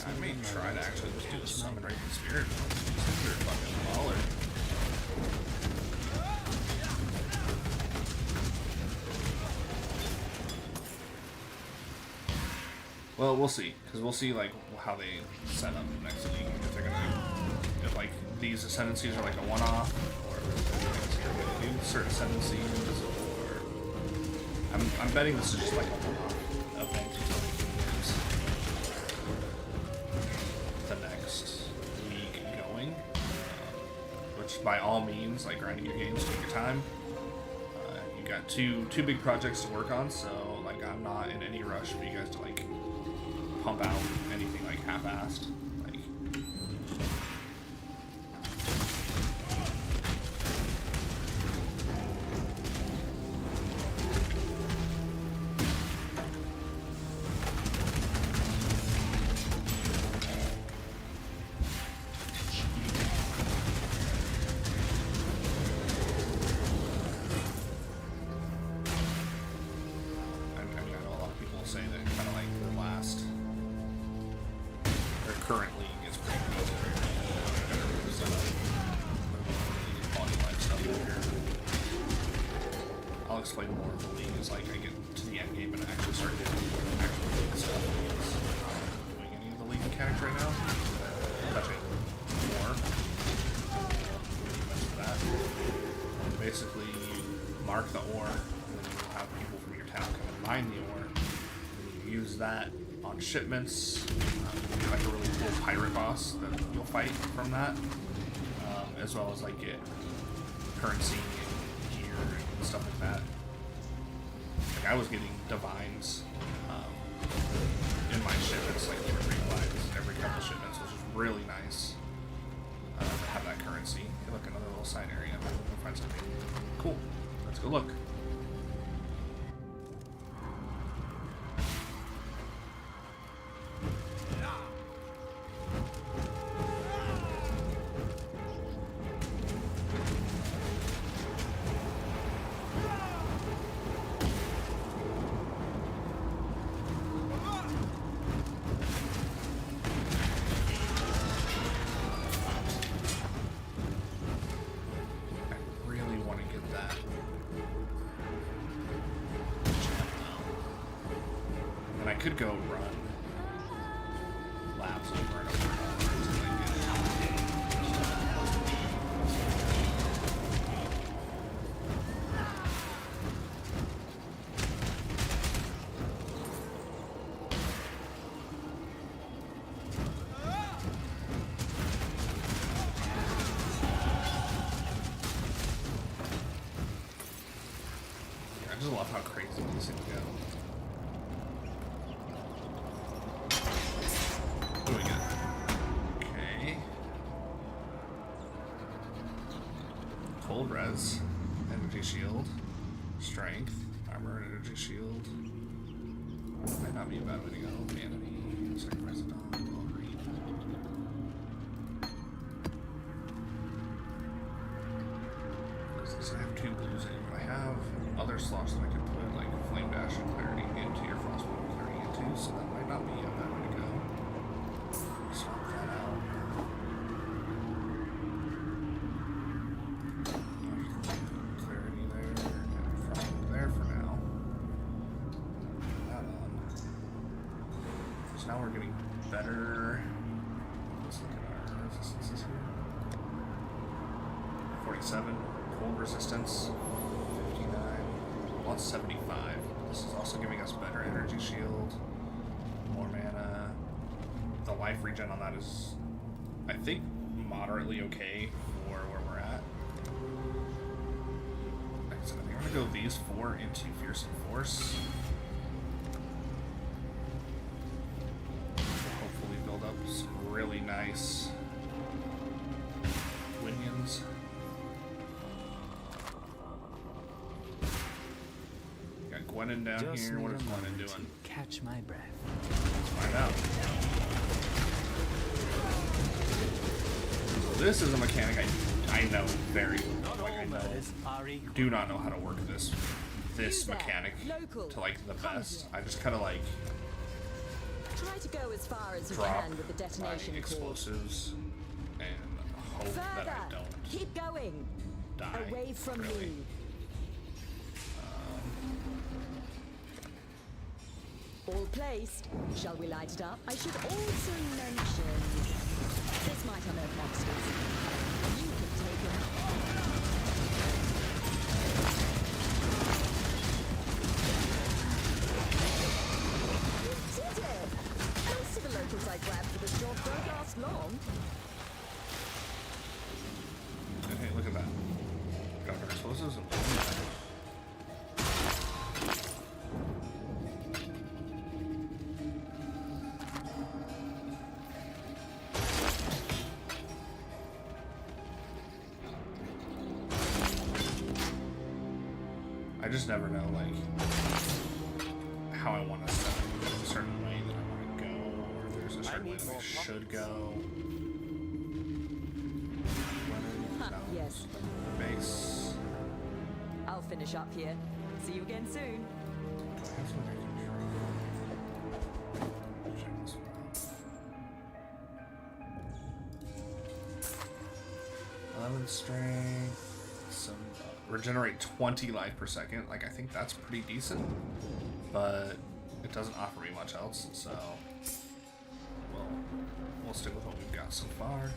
I may try to actually just do a summon right in spirit. You're fucking baller. Well, we'll see, because we'll see like how they set up next week. If they're gonna, if like these ascendancies are like a one-off, or if they're gonna do certain ascendancies, or I'm betting this is just like a one-off event. The next week going, which by all means, like grinding your games, take your time. You got two big projects to work on, so like I'm not in any rush for you guys to like pump out anything like half-assed. Like, explain more of the league as like I get to the end game and actually start doing actual league stuff. Because I'm not doing any of the league mechanics right now. Touching more. That. Basically, you mark the ore, and then you have people from your town come and mine the ore. And you use that on shipments. You get like a really cool pirate boss that you'll fight from that, as well as like get currency and gear and stuff like that. Like I was getting divines in my shipments, like every couple shipments, which is really nice. To have that currency. Hey, look, another little side area. Maybe we can find something. Cool. Let's go look. Could go run laps over and over until I get it. I just love how crazy these things go. Cold res, energy shield, strength, armor, and energy shield. Might not be a bad way to go. Vanity, sacrifice a dog, well read. Does I have 2 blues in, but I have other slots that I could put like flame dash and clarity into, your frostbolt and clarity into, so that might not be a bad way to go. Swap that out. Now we're getting better. Let's look at our resistances here. 47 cold resistance, 59. Well, it's 75. This is also giving us better energy shield, more mana. The life regen on that is, I think, moderately okay for where we're at. So I think I'm gonna go these 4 into Fearsome Force. Some really nice winions. Got Gwennon down Just here. What need is a Gwennon moment doing? to catch my breath. Let's find out. So this is a mechanic I know very well. Like I do not know how to work this mechanic to like the best. I just kind of like try to go as far as you drop can with the detonation my explosives and hope that I don't keep going. Die. Away from really. me. All placed. Shall we light it up? I should also mention this might unearth monsters. You can take them. Most of the locals I grabbed for this job don't last long. Hey, look at that. Got our explosives and I just never know, like, how I want to set it. There's a certain way that I want to go, or if there's a certain way that I should go. Yes. Base. I'll finish up here. See you again soon. Check this one out. 11 strength. some regenerate 20 life per second. Like, I think that's pretty decent, but it doesn't offer me much else, so we'll stick with what we've got so far.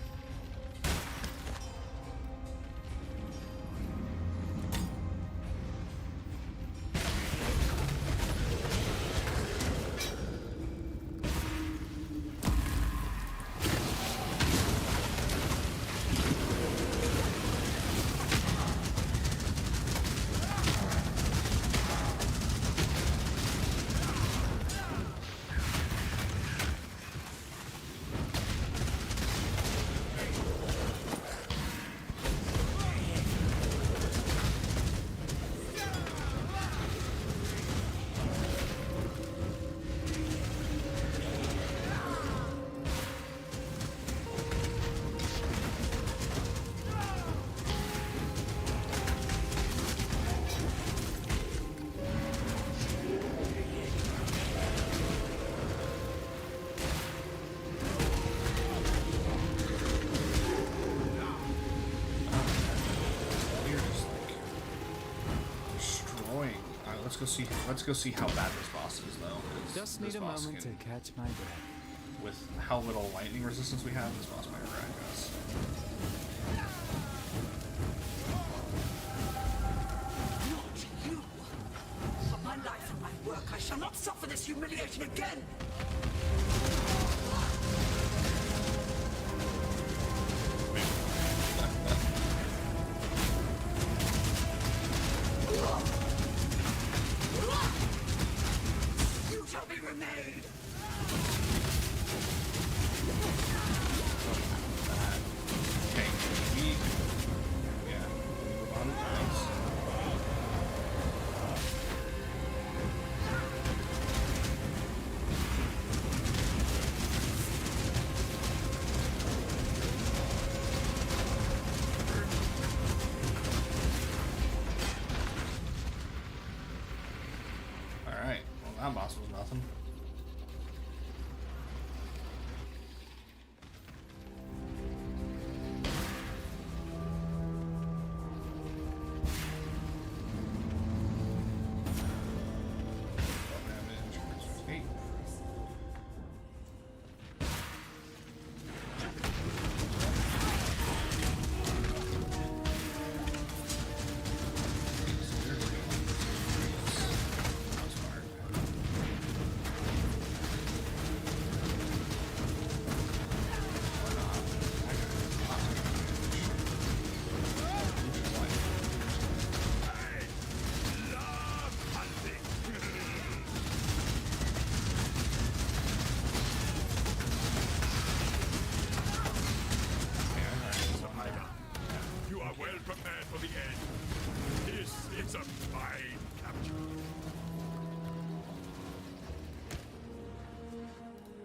Let's go see how bad this boss is, though. Just need a moment to catch my breath. With how little lightning resistance we have, this boss might wreck us. Not you! For my life and my work, I shall not suffer this humiliation again! You shall be remade! Okay, yeah, move on. Thanks. Alright, well that boss was nothing. You are well prepared for the end. This is a fine capture.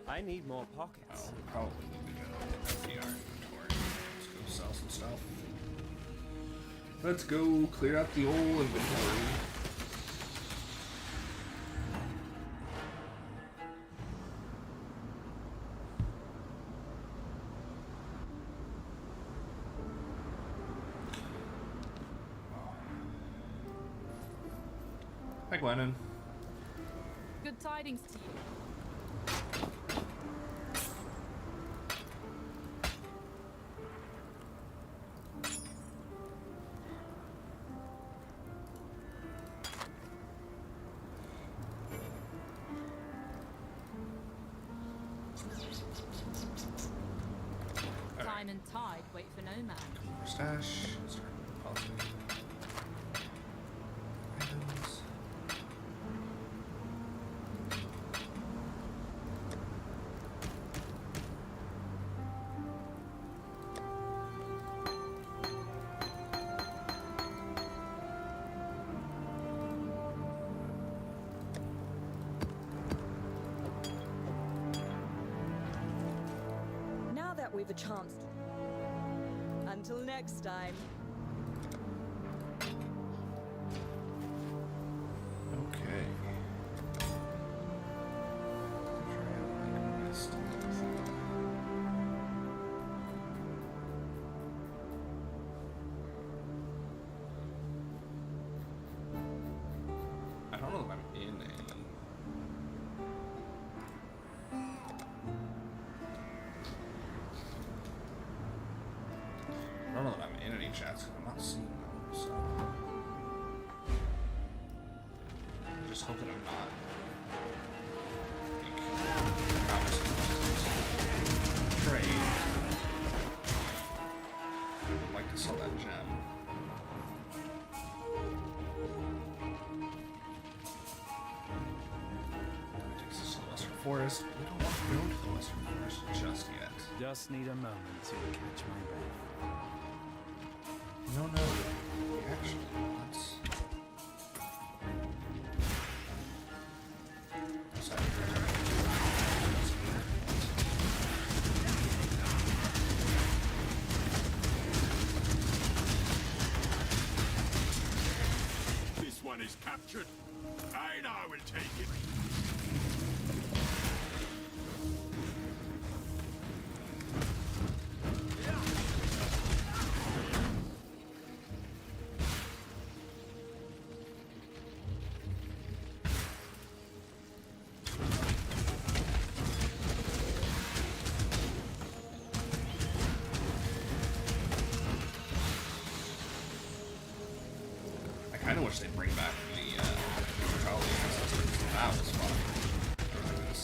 I need more pockets. Oh, probably need to go to our inventory. Let's go sell some stuff. Let's go clear out the old inventory. Hi, Glennon. Good tidings to you. Time and tide wait for no man. Stash. Start polishing. Items. Now that we've a chance to... Until next time. Okay. just hope that I'm not. Not trade. I'd like to sell that gem. Takes us to the Western Forest. We don't want to go to the Western Forest just yet. Just need a moment to catch my breath. No. Actually, let's. This one is captured. And I will take it. I kind of wish they'd bring back the Child Ancestors. That was fun. Like this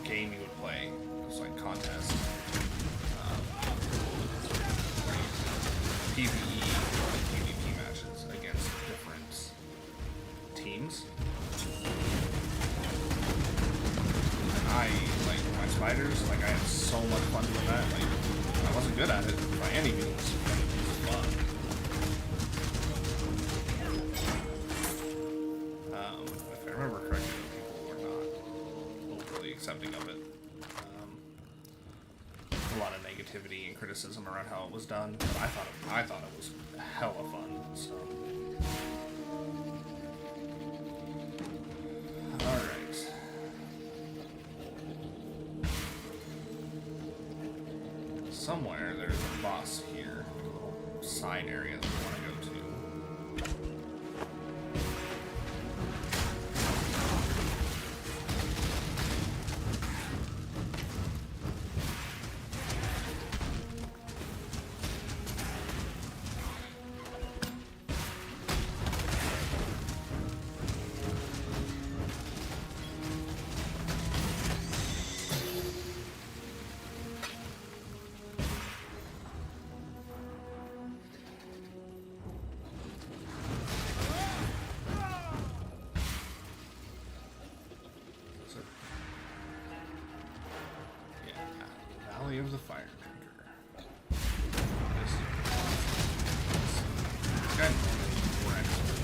game you would play. It was like contest. PvE, like PvP matches against different teams. And I, like, my spiders, like, I had so much fun doing that. Like, I wasn't good at it by any means, but it was fun. If I remember correctly, people were not overly accepting of it. A lot of negativity and criticism around how it was done, but I thought it was hella fun. So, all right. Somewhere there's a boss here, a little side area that we want to go to. Valley of the Fire Drinker. This guy normally more expert.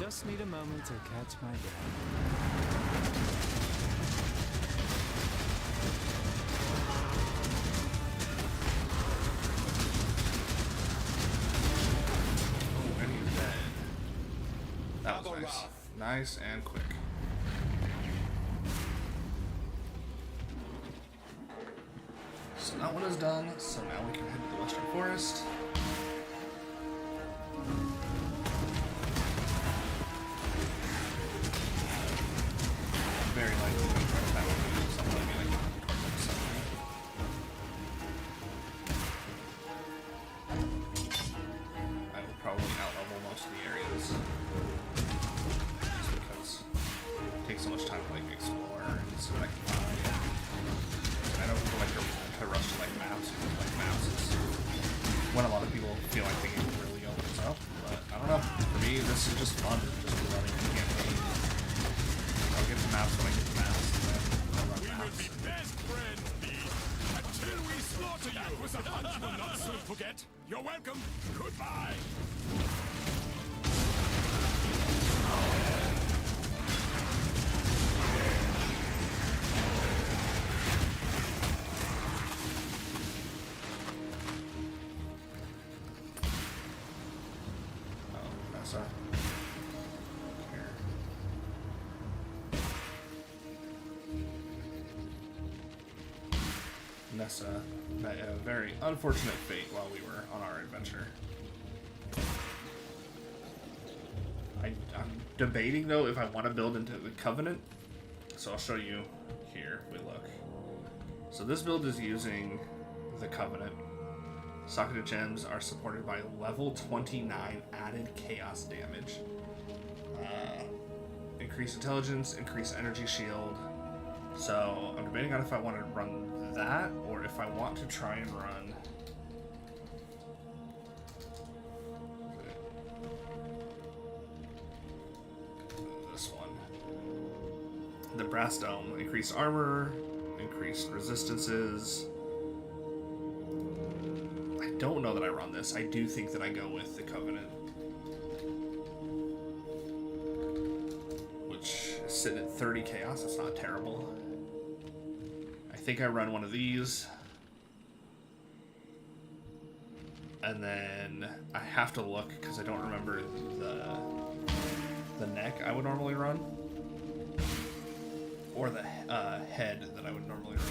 Just need a moment to catch my breath. Oh, and he's dead. That was nice. Nice and quick. So that one is done, so now we can head to the Western Forest. Very likely that would be something like something. I will probably out-level most of the areas. Just because it takes so much time to like explore and select I don't like to rush to like maps because like maps is when a lot of people feel like the game really opens up. But I don't know. For me, this is just fun. Just running the campaign. I'll get the maps when I get the maps. And then I'll run We will maps. be best friends, Pete, until we slaughter you. That was a hunt you will not soon forget. You're welcome. Goodbye. Nessa met a very unfortunate fate while we were on our adventure. I'm debating though if I want to build into the Covenant, so I'll show you here. We look. So this build is using the Covenant. Socketed gems are supported by level 29 added chaos damage. Increase intelligence, increase energy shield. So I'm debating on if I want to run that or if I want to try and run this one. The Brass Dome. Increased armor, increased resistances. I don't know that I run this. I do think that I go with the Covenant, which is sitting at 30 chaos. That's not terrible. I think I run one of these, and then I have to look because I don't remember the neck I would normally run, or the head that I would normally run,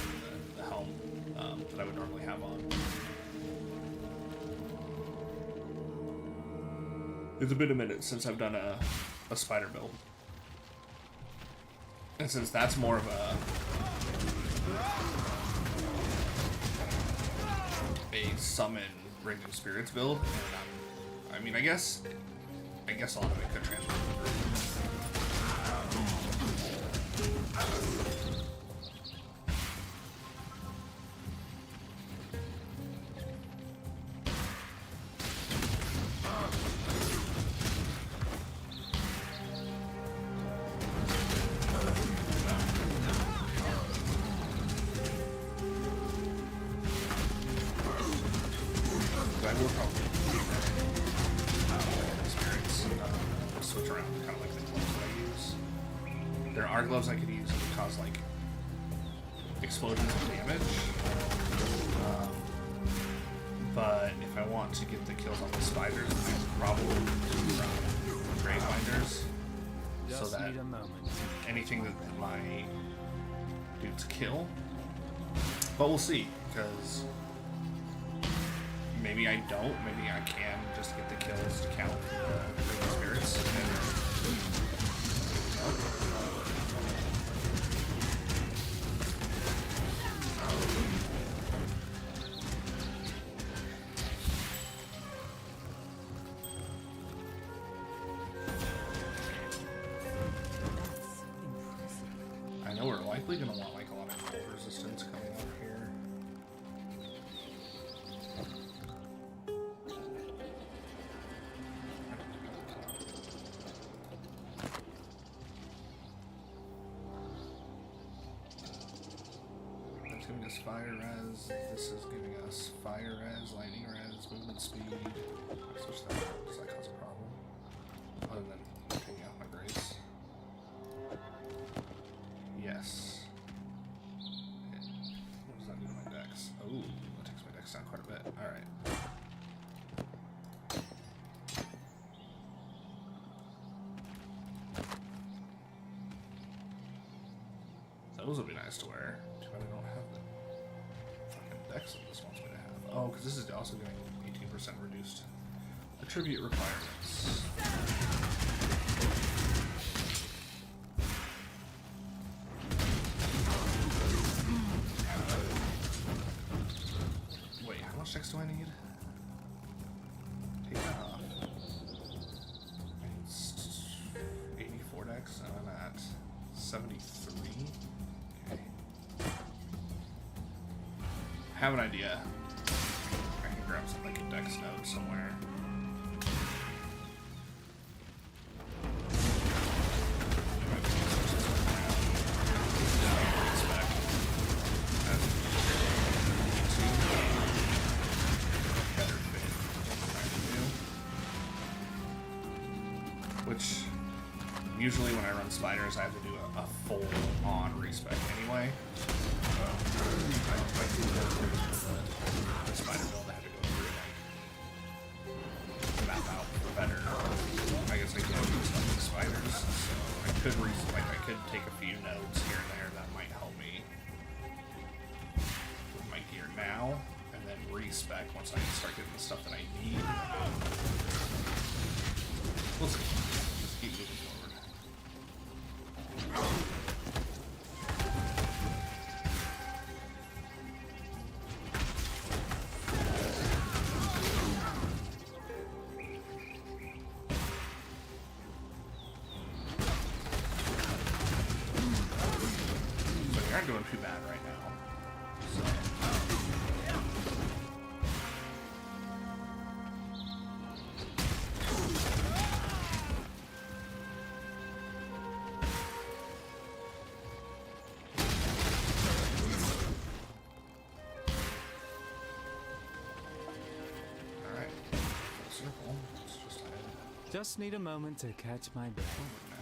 the helm that I would normally have on. It's been a minute since I've done a spider build. And since that's more of a summon Raging Spirits build, and I mean, I guess a lot of it could transfer over. Switch around, kind of like the gloves that I use. There are gloves I could use that would cause like explosions of damage, but if I want to get the kills on the spiders, I probably run Grave Binders, so that anything that my dudes kill. But we'll see, because maybe I don't. Maybe I can just get the kills to count the spirits. I know we're likely going to want like a lot of cold resistance coming over here. Giving us fire res. This is giving us fire res, lightning res, movement speed. I'll switch that out. Does that cause a problem? Other than taking out my brace. Yes. What does that do to my dex? Oh, that takes my dex down quite a bit. Alright. Those would be nice to wear. Too bad I don't have the fucking dex that this wants me to have. Oh, because this is also giving 18% reduced attribute requirements. Wait, how much dex do I need? Take that off. I need 84 dex, and I'm at 73. I have an idea. I can grab some, like a dex node somewhere. Which usually when I run spiders, I have to do a full-on respec anyway. So I do the spider build. I had to go through like map out better. I guess I can't use like the spiders, so I could I could take a few nodes here and there that might help me with my my gear now, and then respec once I start getting the stuff that I need. We'll see. Just keep moving forward. So we aren't doing too bad right now. So. Alright. Full circle. Let's just head Just need a moment to catch my breath. forward now.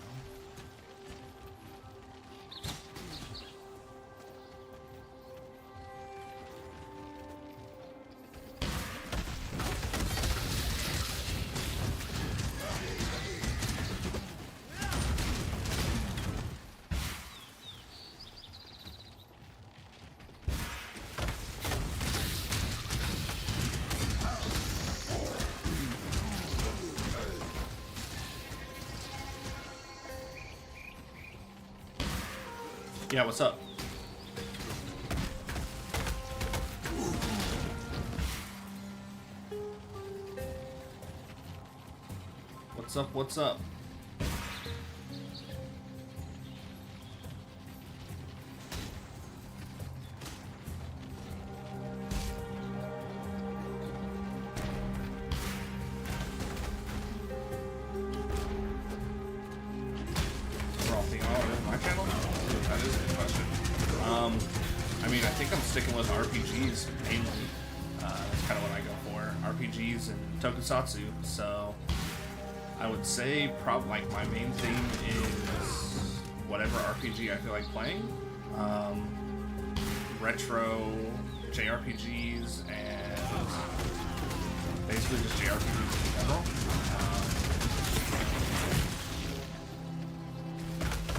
Yeah, what's up? What's up? What's up? We're all thinking, oh, my channel? That is a good question. I mean, I think I'm sticking with RPGs mainly. That's kind of what I go for. RPGs and tokusatsu. So I would say probably like my main theme is whatever RPG I feel like playing. Retro JRPGs and basically just JRPGs in general.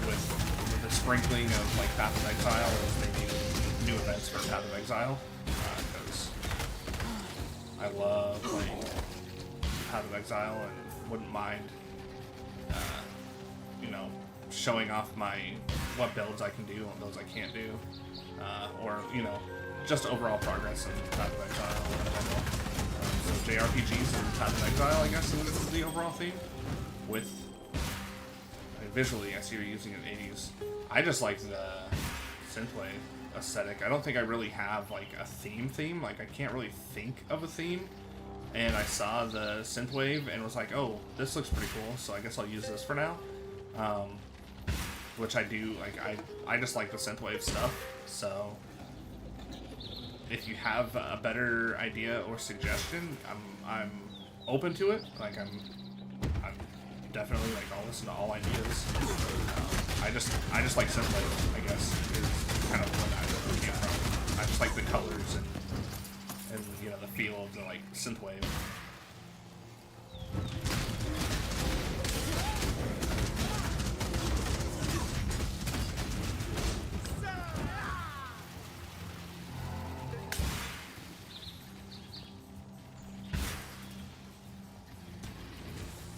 With a sprinkling of like Path of Exile as they do new events for Path of Exile, because I love playing Path of Exile and wouldn't mind, you know, showing off what builds I can do and builds I can't do, or you know, just overall progress in Path of Exile in general. So JRPGs and Path of Exile, I guess, is the overall theme. With visually, I see you're using an 80s. I just like the synthwave aesthetic. I don't think I really have like a theme. Like I can't really think of a theme. And I saw the synthwave and was like, oh, this looks pretty cool. So I guess I'll use this for now. Which I do. Like I just like the synthwave stuff. So if you have a better idea or suggestion, I'm open to it. Like I'm definitely like I'll listen to all ideas. I just like synthwave, I guess, is kind of what I came from. I just like the colors and you know the feel of the like synthwave.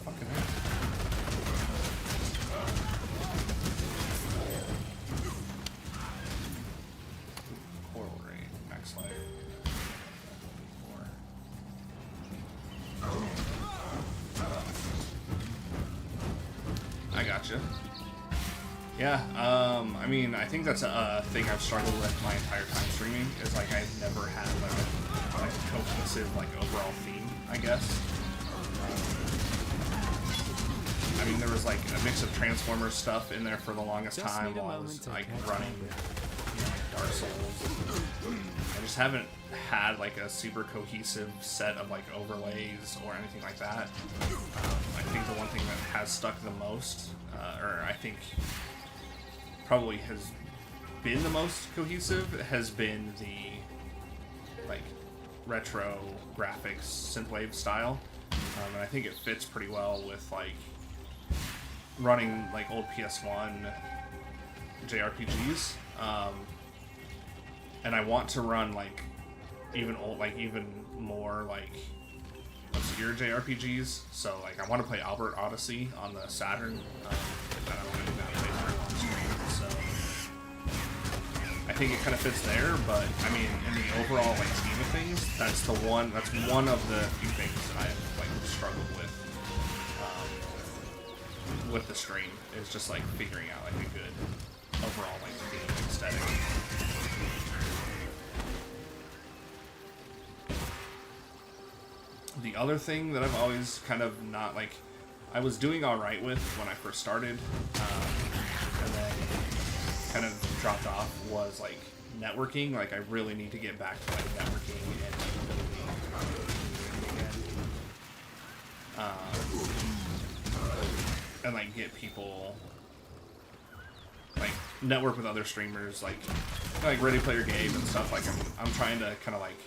Fucking hell. Coral Ray, max life. I gotcha. Yeah, I mean, I think that's a thing I've struggled with my entire time streaming, is like I've never had like a cohesive like overall theme, I guess. I mean, there was like a mix of Transformers stuff in there for the longest time while I was like running, you know, Dark Souls. I just haven't had like a super cohesive set of like overlays or anything like that. I think the one thing that has stuck the most, or I think probably has been the most cohesive, has been the like retro graphics synthwave style, and I think it fits pretty well with like running like old PS1 JRPGs. and I want to run like even more like obscure JRPGs. So like I want to play Albert Odyssey on the Saturn. I don't want to do that playthrough on stream. So I think it kind of fits there. But I mean, in the overall like scheme of things, that's one of the few things that I have like struggled with the stream. Is just like figuring out like a good overall like theme aesthetic. The other thing that I've always kind of not like, I was doing all right with when I first started, and then kind of dropped off, was like networking. Like I really need to get back to like networking and again, and like get people, like network with other streamers, like Ready Player Game and stuff. Like I'm trying to kind of like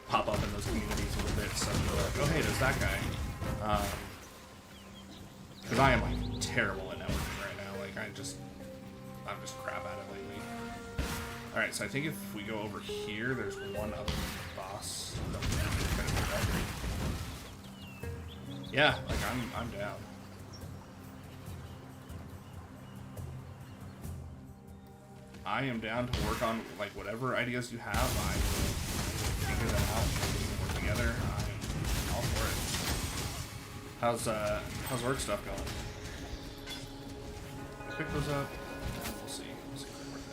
pop up in those communities a little bit, so you're like, oh hey, there's that guy. Because I am like terrible at networking right now. Like I'm just crap at it lately. All right, so I think if we go over here, there's one other boss. Yeah, like I'm down. I am down to work on like whatever ideas you have. I will figure that out. Work together. I'm all for it. How's work stuff going? Pick those up. We'll see. We'll see if they're worth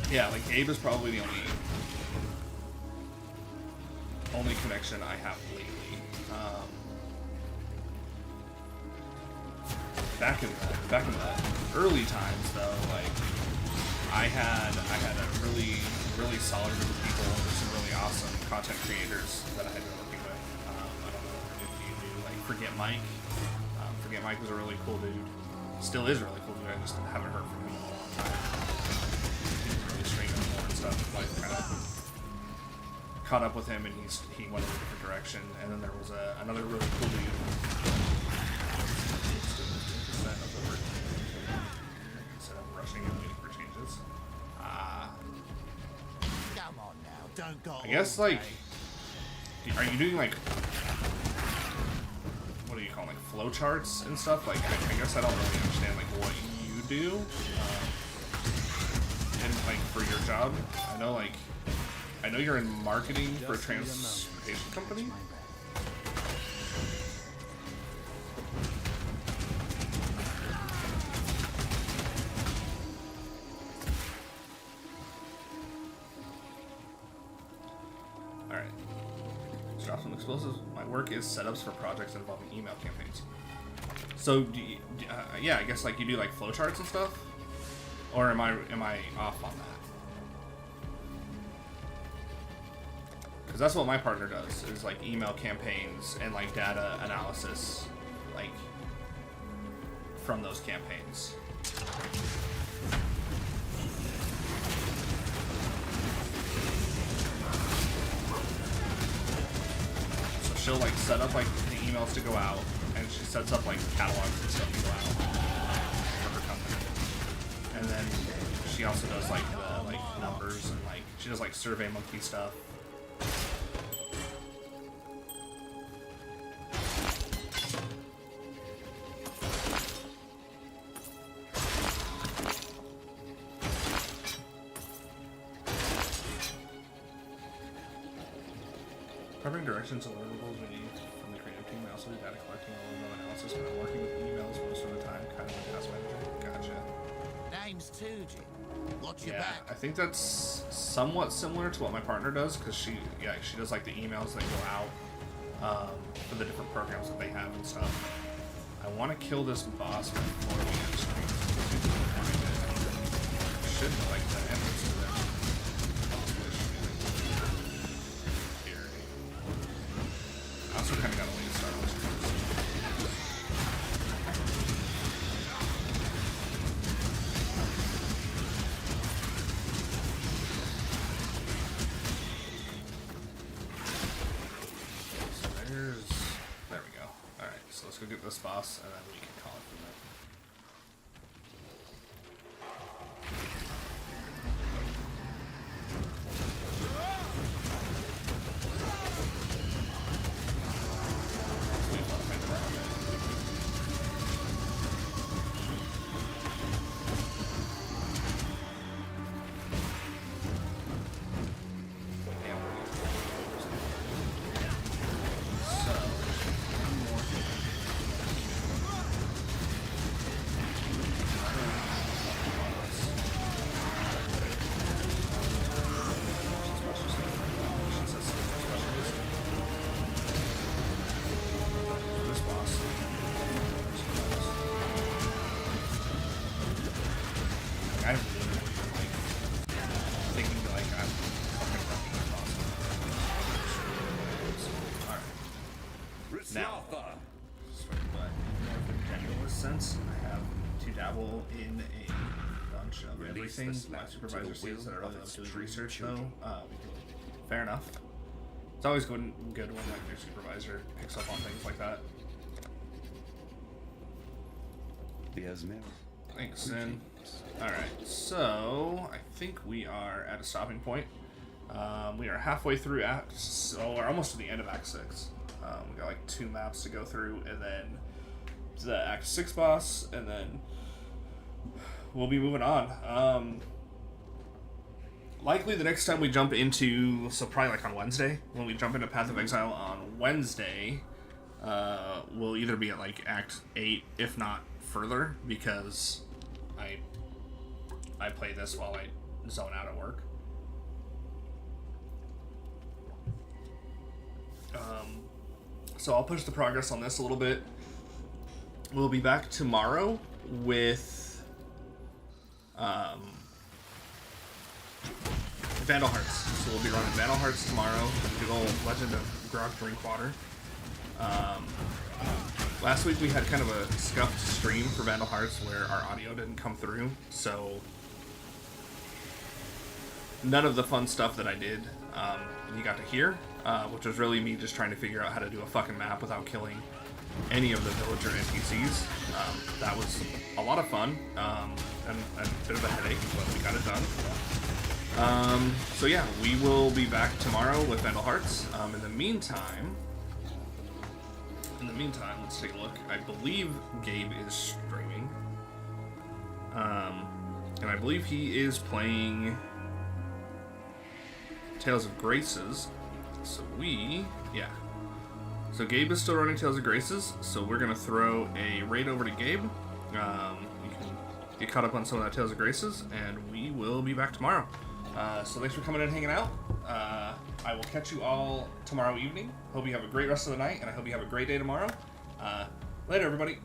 it. Yeah, like Gabe is probably the only connection I have lately. Back in the early times, though, like I had a really solid group of people. There's some really awesome content creators that I had been working with. I don't know if you knew, like Forget Mike. Forget Mike was a really cool dude. Still is a really cool dude. I just haven't heard from him in a long time. He's really streaming more and stuff. Like kind of caught up with him, and he went in a different direction. And then there was another really cool dude. Instead of rushing and waiting for changes. Come on now, don't go. I guess like, are you doing like, what do you call them, like flowcharts and stuff? Like I guess I don't really understand like what you do, and like for your job. I know you're in marketing for a transportation company. Explosives. My work is setups for projects involving email campaigns. So, yeah, I guess like you do like flowcharts and stuff, or am I off on that? Because that's what my partner does, is like email campaigns and like data analysis, like from those campaigns. She'll like set up like the emails to go out, and she sets up like catalogs and stuff to go out for her company. And then she also does like the numbers, and like she does like Survey Monkey stuff. Covering directions and deliverables we need from the creative team. I also do data collecting and logo analysis when I'm working with emails most of the time, kind of like task manager. Gotcha. Name's Tuji. Watch your Yeah, back. I think that's somewhat similar to what my partner does, because she does like the emails that go out for the different programs that they have and stuff. I want to kill this boss before we end stream. Should like the entrance to them. I also kind of got a late start on this one. So there we go. Alright, so So let's go get this boss, and then we can call it from there. I'm literally like thinking like I'm fucking running impossible. Alright. Now, but in a generalist sense, I have to dabble in a bunch of everything. My supervisor sees that I really love doing research though. Fair enough. It's always good when like your supervisor picks up on things like that. Thanks, Sin. Alright, so I think we are at a stopping point. We are halfway through Act, so we're almost to the end of Act 6. We got like 2 maps to go through, and then the Act 6 boss, and then we'll be moving on. Likely the next time we jump into, so probably like on Wednesday, when we jump into Path of Exile on Wednesday, we'll either be at like Act 8, if not further, because I play this while I zone out at work. So I'll push the progress on this a little bit. We'll be back tomorrow with Vandal Hearts. So we'll be running Vandal Hearts tomorrow. Good old Legend of Grog Drinkwater. Last week we had kind of a scuffed stream for Vandal Hearts where our audio didn't come through, so none of the fun stuff that I did you got to hear, which was really me just trying to figure out how to do a fucking map without killing any of the villager NPCs. That was a lot of fun, and a bit of a headache, but we got it done. So yeah, we will be back tomorrow with Vandal Hearts. In the meantime, let's take a look. I believe Gabe is streaming. And I believe he is playing Tales of Graces. So So Gabe is still running Tales of Graces, so we're going to throw a raid over to Gabe. You can get caught up on some of that Tales of Graces, and we will be back tomorrow. So thanks for coming in and hanging out. I will catch you all tomorrow evening. Hope you have a great rest of the night, and I hope you have a great day tomorrow. Later, everybody.